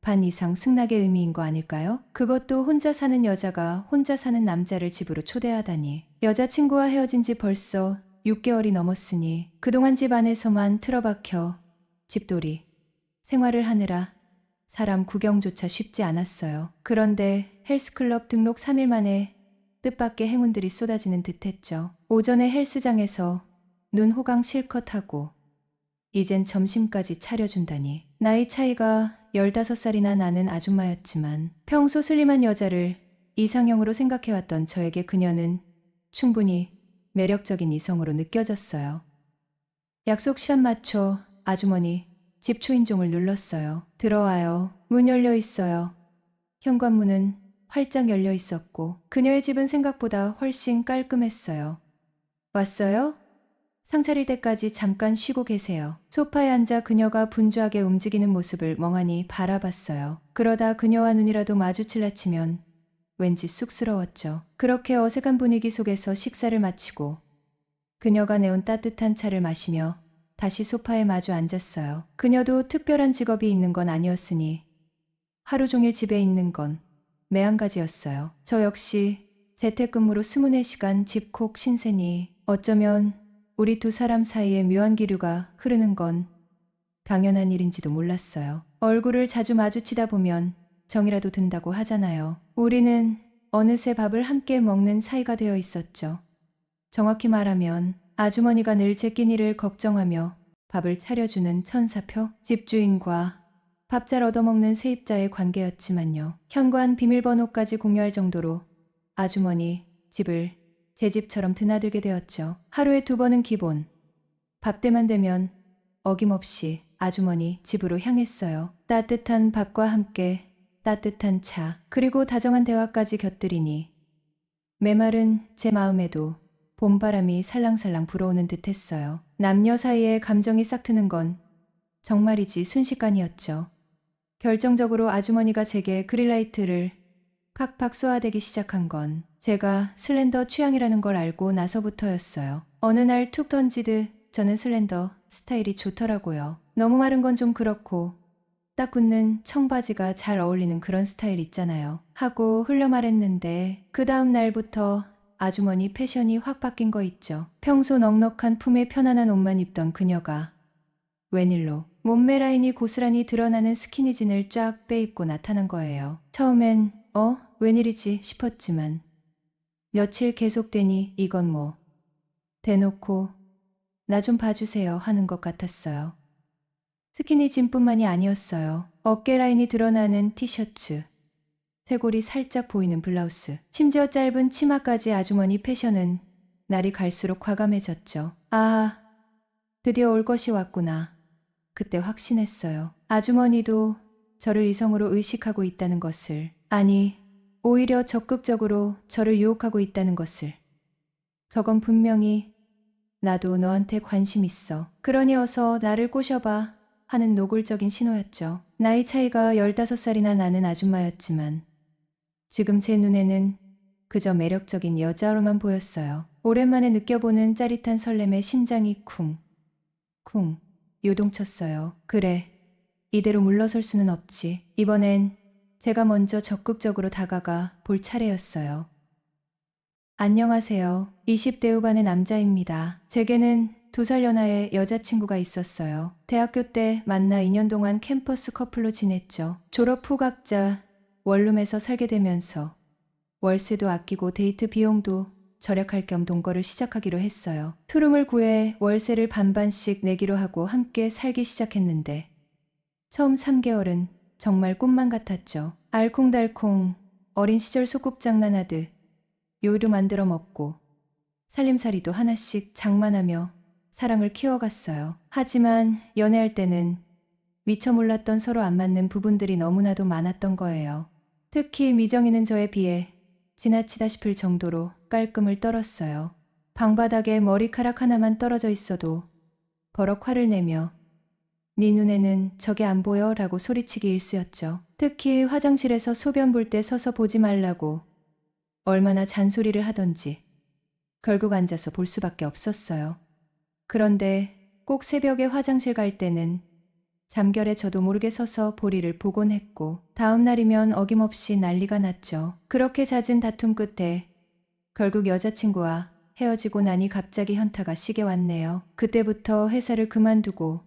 반 이상 승낙의 의미인 거 아닐까요? 그것도 혼자 사는 여자가 혼자 사는 남자를 집으로 초대하다니. 여자친구와 헤어진 지 벌써 6개월이 넘었으니 그동안 집 안에서만 틀어박혀 집돌이 생활을 하느라 사람 구경조차 쉽지 않았어요. 그런데 헬스클럽 등록 3일 만에 뜻밖의 행운들이 쏟아지는 듯했죠. 오전에 헬스장에서 눈 호강 실컷 하고 이젠 점심까지 차려준다니. 나이 차이가 15살이나 나는 아줌마였지만 평소 슬림한 여자를 이상형으로 생각해왔던 저에게 그녀는 충분히 매력적인 이성으로 느껴졌어요. 약속 시간 맞춰 아주머니 집 초인종을 눌렀어요. 들어와요. 문 열려 있어요. 현관문은 활짝 열려 있었고 그녀의 집은 생각보다 훨씬 깔끔했어요. 왔어요? 상 차릴 때까지 잠깐 쉬고 계세요. 소파에 앉아 그녀가 분주하게 움직이는 모습을 멍하니 바라봤어요. 그러다 그녀와 눈이라도 마주칠라 치면 왠지 쑥스러웠죠. 그렇게 어색한 분위기 속에서 식사를 마치고 그녀가 내온 따뜻한 차를 마시며 다시 소파에 마주 앉았어요. 그녀도 특별한 직업이 있는 건 아니었으니 하루 종일 집에 있는 건 매한가지였어요. 저 역시 재택근무로 24시간 집콕 신세니 어쩌면 우리 두 사람 사이에 묘한 기류가 흐르는 건 당연한 일인지도 몰랐어요. 얼굴을 자주 마주치다 보면 정이라도 든다고 하잖아요. 우리는 어느새 밥을 함께 먹는 사이가 되어 있었죠. 정확히 말하면 아주머니가 늘 제 끼니를 걱정하며 밥을 차려주는 천사표 집주인과 밥 잘 얻어먹는 세입자의 관계였지만요. 현관 비밀번호까지 공유할 정도로 아주머니 집을 제 집처럼 드나들게 되었죠. 하루에 2번은 기본. 밥 때만 되면 어김없이 아주머니 집으로 향했어요. 따뜻한 밥과 함께 따뜻한 차, 그리고 다정한 대화까지 곁들이니 메마른 제 마음에도 봄바람이 살랑살랑 불어오는 듯했어요. 남녀 사이에 감정이 싹트는 건 정말이지 순식간이었죠. 결정적으로 아주머니가 제게 그린라이트를 팍팍 쏘아대기 시작한 건 제가 슬렌더 취향이라는 걸 알고 나서부터였어요. 어느 날 툭 던지듯 저는 슬렌더 스타일이 좋더라고요. 너무 마른 건 좀 그렇고 딱 굳는 청바지가 잘 어울리는 그런 스타일 있잖아요. 하고 흘려 말했는데 그 다음 날부터 아주머니 패션이 확 바뀐 거 있죠. 평소 넉넉한 품에 편안한 옷만 입던 그녀가 웬일로 몸매 라인이 고스란히 드러나는 스키니진을 쫙 빼입고 나타난 거예요. 처음엔 웬일이지 싶었지만 며칠 계속되니 이건 뭐 대놓고 나 좀 봐주세요 하는 것 같았어요. 스키니진뿐만이 아니었어요. 어깨 라인이 드러나는 티셔츠, 쇄골이 살짝 보이는 블라우스, 심지어 짧은 치마까지 아주머니 패션은 날이 갈수록 과감해졌죠. 아, 드디어 올 것이 왔구나. 그때 확신했어요. 아주머니도 저를 이성으로 의식하고 있다는 것을, 아니, 오히려 적극적으로 저를 유혹하고 있다는 것을. 저건 분명히 나도 너한테 관심 있어. 그러니 어서 나를 꼬셔봐 하는 노골적인 신호였죠. 나이 차이가 15살이나 나는 아줌마였지만 지금 제 눈에는 그저 매력적인 여자로만 보였어요. 오랜만에 느껴보는 짜릿한 설렘에 심장이 쿵 요동쳤어요. 그래, 이대로 물러설 수는 없지. 이번엔 제가 먼저 적극적으로 다가가 볼 차례였어요. 안녕하세요. 20대 후반의 남자입니다. 제게는 2살 연하의 여자친구가 있었어요. 대학교 때 만나 2년 동안 캠퍼스 커플로 지냈죠. 졸업 후 각자 원룸에서 살게 되면서 월세도 아끼고 데이트 비용도 절약할 겸 동거를 시작하기로 했어요. 투룸을 구해 월세를 반반씩 내기로 하고 함께 살기 시작했는데 처음 3개월은 정말 꿈만 같았죠. 알콩달콩 어린 시절 소꿉장난하듯 요리도 만들어 먹고 살림살이도 하나씩 장만하며 사랑을 키워갔어요. 하지만 연애할 때는 미처 몰랐던 서로 안 맞는 부분들이 너무나도 많았던 거예요. 특히 미정이는 저에 비해 지나치다 싶을 정도로 깔끔을 떨었어요. 방바닥에 머리카락 하나만 떨어져 있어도 버럭 화를 내며 네 눈에는 저게 안 보여? 라고 소리치기 일쑤였죠. 특히 화장실에서 소변 볼 때 서서 보지 말라고 얼마나 잔소리를 하던지 결국 앉아서 볼 수밖에 없었어요. 그런데 꼭 새벽에 화장실 갈 때는 잠결에 저도 모르게 서서 보리를 보곤 했고 다음 날이면 어김없이 난리가 났죠. 그렇게 잦은 다툼 끝에 결국 여자친구와 헤어지고 나니 갑자기 현타가 시게 왔네요. 그때부터 회사를 그만두고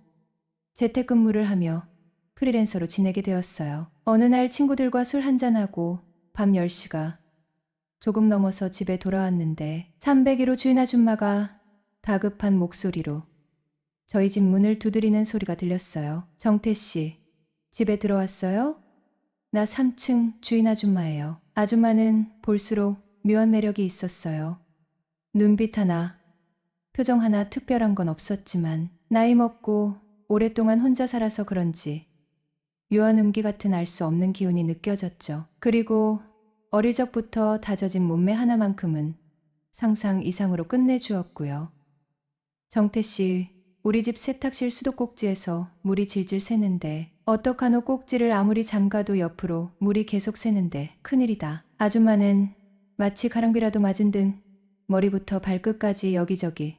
재택근무를 하며 프리랜서로 지내게 되었어요. 어느 날 친구들과 술 한잔하고 밤 10시가 조금 넘어서 집에 돌아왔는데 301호 주인 아줌마가 다급한 목소리로 저희 집 문을 두드리는 소리가 들렸어요. 정태 씨, 집에 들어왔어요? 나 3층 주인 아줌마예요. 아줌마는 볼수록 묘한 매력이 있었어요. 눈빛 하나, 표정 하나 특별한 건 없었지만 나이 먹고 오랫동안 혼자 살아서 그런지 묘한 음기 같은 알 수 없는 기운이 느껴졌죠. 그리고 어릴 적부터 다져진 몸매 하나만큼은 상상 이상으로 끝내주었고요. 정태 씨, 우리 집 세탁실 수도꼭지에서 물이 질질 새는데 어떡하노. 꼭지를 아무리 잠가도 옆으로 물이 계속 새는데 큰일이다. 아줌마는 마치 가랑비라도 맞은 듯 머리부터 발끝까지 여기저기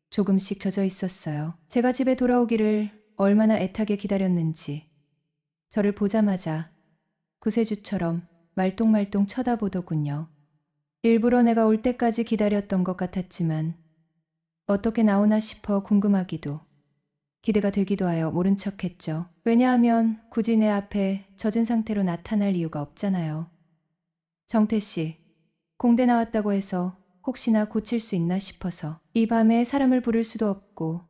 조금씩 젖어 있었어요. 제가 집에 돌아오기를 얼마나 애타게 기다렸는지 저를 보자마자 구세주처럼 말똥말똥 쳐다보더군요. 일부러 내가 올 때까지 기다렸던 것 같았지만 어떻게 나오나 싶어 궁금하기도 기대가 되기도 하여 모른 척했죠. 왜냐하면 굳이 내 앞에 젖은 상태로 나타날 이유가 없잖아요. 정태 씨, 공대 나왔다고 해서 혹시나 고칠 수 있나 싶어서. 이 밤에 사람을 부를 수도 없고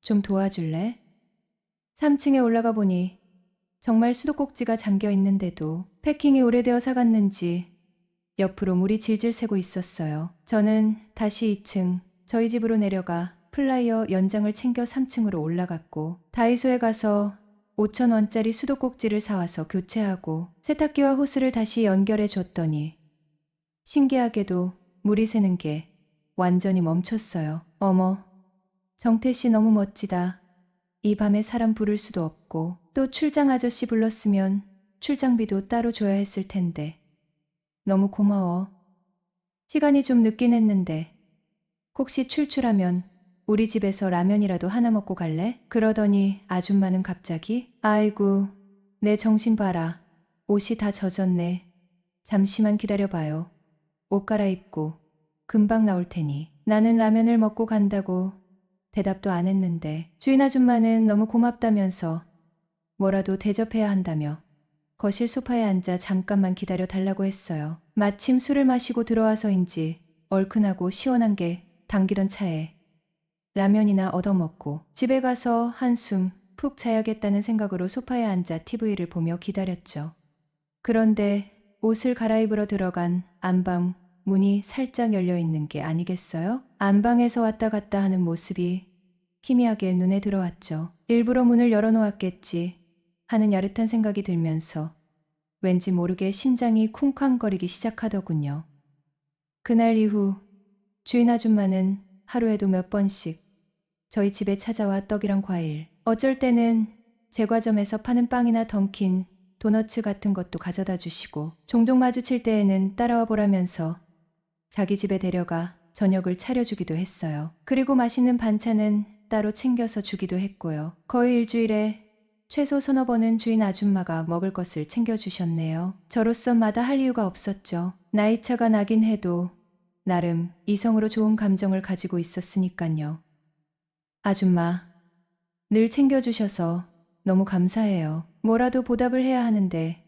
좀 도와줄래? 3층에 올라가 보니 정말 수도꼭지가 잠겨 있는데도 패킹이 오래되어 사갔는지 옆으로 물이 질질 새고 있었어요. 저는 다시 2층 저희 집으로 내려가 플라이어 연장을 챙겨 3층으로 올라갔고 다이소에 가서 5,000원짜리 수도꼭지를 사와서 교체하고 세탁기와 호스를 다시 연결해 줬더니 신기하게도 물이 새는 게 완전히 멈췄어요. 어머, 정태 씨 너무 멋지다. 이 밤에 사람 부를 수도 없고 또 출장 아저씨 불렀으면 출장비도 따로 줘야 했을 텐데. 너무 고마워. 시간이 좀 늦긴 했는데 혹시 출출하면 우리 집에서 라면이라도 하나 먹고 갈래? 그러더니 아줌마는 갑자기 아이고, 내 정신 봐라. 옷이 다 젖었네. 잠시만 기다려봐요. 옷 갈아입고 금방 나올 테니. 나는 라면을 먹고 간다고 대답도 안 했는데 주인 아줌마는 너무 고맙다면서 뭐라도 대접해야 한다며 거실 소파에 앉아 잠깐만 기다려 달라고 했어요. 마침 술을 마시고 들어와서인지 얼큰하고 시원한 게 당기던 차에 라면이나 얻어먹고 집에 가서 한숨 푹 자야겠다는 생각으로 소파에 앉아 TV를 보며 기다렸죠. 그런데 옷을 갈아입으러 들어간 안방 문이 살짝 열려 있는 게 아니겠어요? 안방에서 왔다 갔다 하는 모습이 희미하게 눈에 들어왔죠. 일부러 문을 열어놓았겠지 하는 야릇한 생각이 들면서 왠지 모르게 심장이 쿵쾅거리기 시작하더군요. 그날 이후 주인 아줌마는 하루에도 몇 번씩 저희 집에 찾아와 떡이랑 과일, 어쩔 때는 제과점에서 파는 빵이나 던킨, 도너츠 같은 것도 가져다 주시고 종종 마주칠 때에는 따라와 보라면서 자기 집에 데려가 저녁을 차려주기도 했어요. 그리고 맛있는 반찬은 따로 챙겨서 주기도 했고요. 거의 일주일에 최소 서너 번은 주인 아줌마가 먹을 것을 챙겨주셨네요. 저로서 마다할 이유가 없었죠. 나이차가 나긴 해도 나름 이성으로 좋은 감정을 가지고 있었으니깐요. 아줌마, 늘 챙겨주셔서 너무 감사해요. 뭐라도 보답을 해야 하는데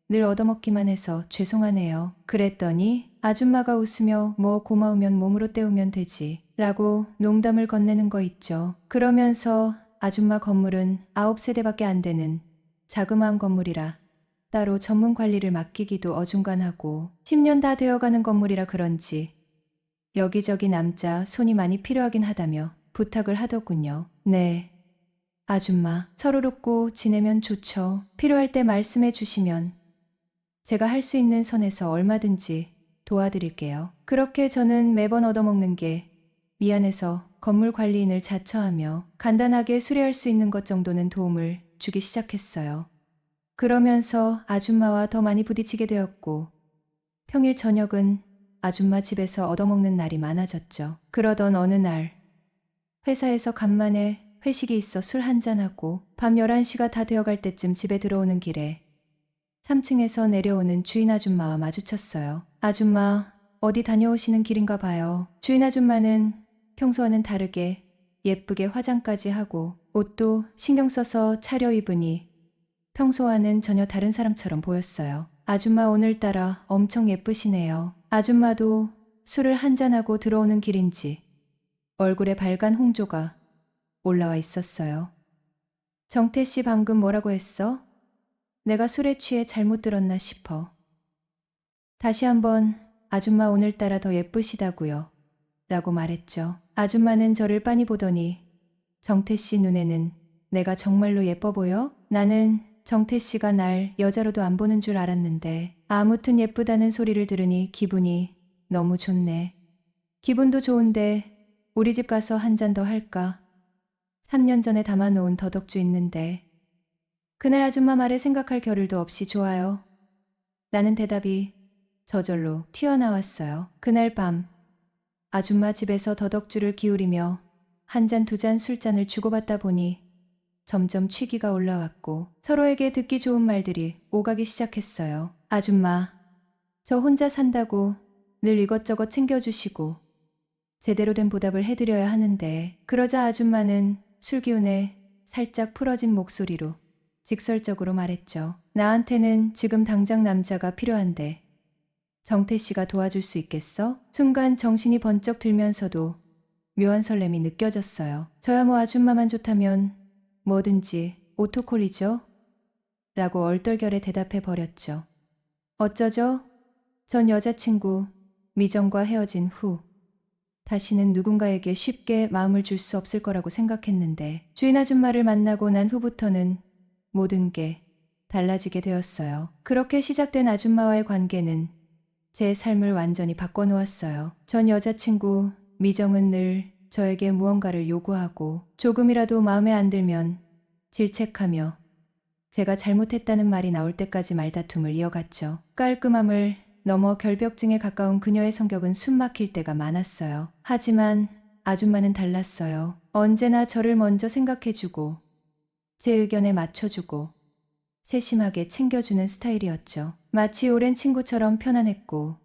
늘 얻어먹기만 해서 죄송하네요. 그랬더니 아줌마가 웃으며 뭐 고마우면 몸으로 때우면 되지 라고 농담을 건네는 거 있죠. 그러면서 아줌마 건물은 9세대밖에 안 되는 자그마한 건물이라 따로 전문 관리를 맡기기도 어중간하고 10년 다 되어가는 건물이라 그런지 여기저기 남자 손이 많이 필요하긴 하다며 부탁을 하더군요. 네, 아줌마, 서로롭고 지내면 좋죠. 필요할 때 말씀해 주시면 제가 할 수 있는 선에서 얼마든지 도와드릴게요. 그렇게 저는 매번 얻어먹는 게 미안해서 건물 관리인을 자처하며 간단하게 수리할 수 있는 것 정도는 도움을 주기 시작했어요. 그러면서 아줌마와 더 많이 부딪히게 되었고 평일 저녁은 아줌마 집에서 얻어먹는 날이 많아졌죠. 그러던 어느 날 회사에서 간만에 회식이 있어 술 한잔하고 밤 11시가 다 되어갈 때쯤 집에 들어오는 길에 3층에서 내려오는 주인 아줌마와 마주쳤어요. 아줌마, 어디 다녀오시는 길인가 봐요. 주인 아줌마는 평소와는 다르게 예쁘게 화장까지 하고 옷도 신경 써서 차려입으니 평소와는 전혀 다른 사람처럼 보였어요. 아줌마 오늘따라 엄청 예쁘시네요. 아줌마도 술을 한잔하고 들어오는 길인지 얼굴에 발간 홍조가 올라와 있었어요. 정태 씨 방금 뭐라고 했어? 내가 술에 취해 잘못 들었나 싶어. 다시 한번 아줌마 오늘따라 더 예쁘시다고요. 라고 말했죠. 아줌마는 저를 빤히 보더니 정태 씨 눈에는 내가 정말로 예뻐 보여? 나는 정태 씨가 날 여자로도 안 보는 줄 알았는데 아무튼 예쁘다는 소리를 들으니 기분이 너무 좋네. 기분도 좋은데 우리 집 가서 한 잔 더 할까? 3년 전에 담아놓은 더덕주 있는데 그날 아줌마 말에 생각할 겨를도 없이 좋아요. 라는 대답이 저절로 튀어나왔어요. 그날 밤 아줌마 집에서 더덕주를 기울이며 한 잔 두 잔 술잔을 주고받다 보니 점점 취기가 올라왔고 서로에게 듣기 좋은 말들이 오가기 시작했어요. 아줌마, 저 혼자 산다고 늘 이것저것 챙겨주시고 제대로 된 보답을 해드려야 하는데 그러자 아줌마는 술기운에 살짝 풀어진 목소리로 직설적으로 말했죠. 나한테는 지금 당장 남자가 필요한데 정태 씨가 도와줄 수 있겠어? 순간 정신이 번쩍 들면서도 묘한 설렘이 느껴졌어요. 저야 뭐 아줌마만 좋다면 뭐든지 오토콜이죠? 라고 얼떨결에 대답해 버렸죠. 어쩌죠? 전 여자친구 미정과 헤어진 후 다시는 누군가에게 쉽게 마음을 줄 수 없을 거라고 생각했는데 주인 아줌마를 만나고 난 후부터는 모든 게 달라지게 되었어요. 그렇게 시작된 아줌마와의 관계는 제 삶을 완전히 바꿔놓았어요. 전 여자친구 미정은 늘 저에게 무언가를 요구하고 조금이라도 마음에 안 들면 질책하며 제가 잘못했다는 말이 나올 때까지 말다툼을 이어갔죠. 깔끔함을 넘어 결벽증에 가까운 그녀의 성격은 숨막힐 때가 많았어요. 하지만 아줌마는 달랐어요. 언제나 저를 먼저 생각해주고 제 의견에 맞춰주고 세심하게 챙겨주는 스타일이었죠. 마치 오랜 친구처럼 편안했고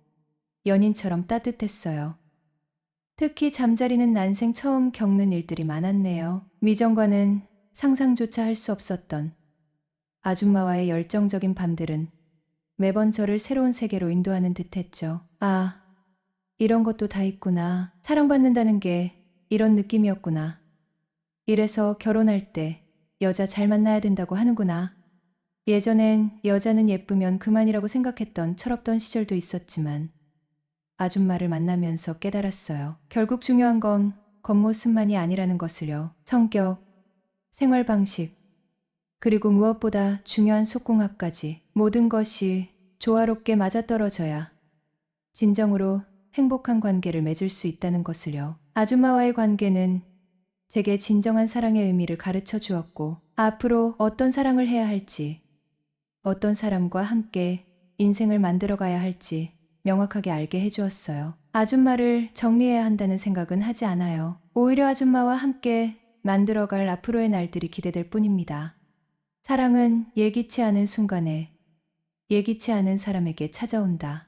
연인처럼 따뜻했어요. 특히 잠자리는 난생 처음 겪는 일들이 많았네요. 미정과는 상상조차 할 수 없었던 아줌마와의 열정적인 밤들은 매번 저를 새로운 세계로 인도하는 듯했죠. 아, 이런 것도 다 있구나. 사랑받는다는 게 이런 느낌이었구나. 이래서 결혼할 때 여자 잘 만나야 된다고 하는구나. 예전엔 여자는 예쁘면 그만이라고 생각했던 철없던 시절도 있었지만 아줌마를 만나면서 깨달았어요. 결국 중요한 건 겉모습만이 아니라는 것을요. 성격, 생활 방식, 그리고 무엇보다 중요한 속궁합까지 모든 것이 조화롭게 맞아떨어져야 진정으로 행복한 관계를 맺을 수 있다는 것을요. 아줌마와의 관계는 제게 진정한 사랑의 의미를 가르쳐 주었고 앞으로 어떤 사랑을 해야 할지 어떤 사람과 함께 인생을 만들어가야 할지 명확하게 알게 해주었어요. 아줌마를 정리해야 한다는 생각은 하지 않아요. 오히려 아줌마와 함께 만들어갈 앞으로의 날들이 기대될 뿐입니다. 사랑은 예기치 않은 순간에 예기치 않은 사람에게 찾아온다.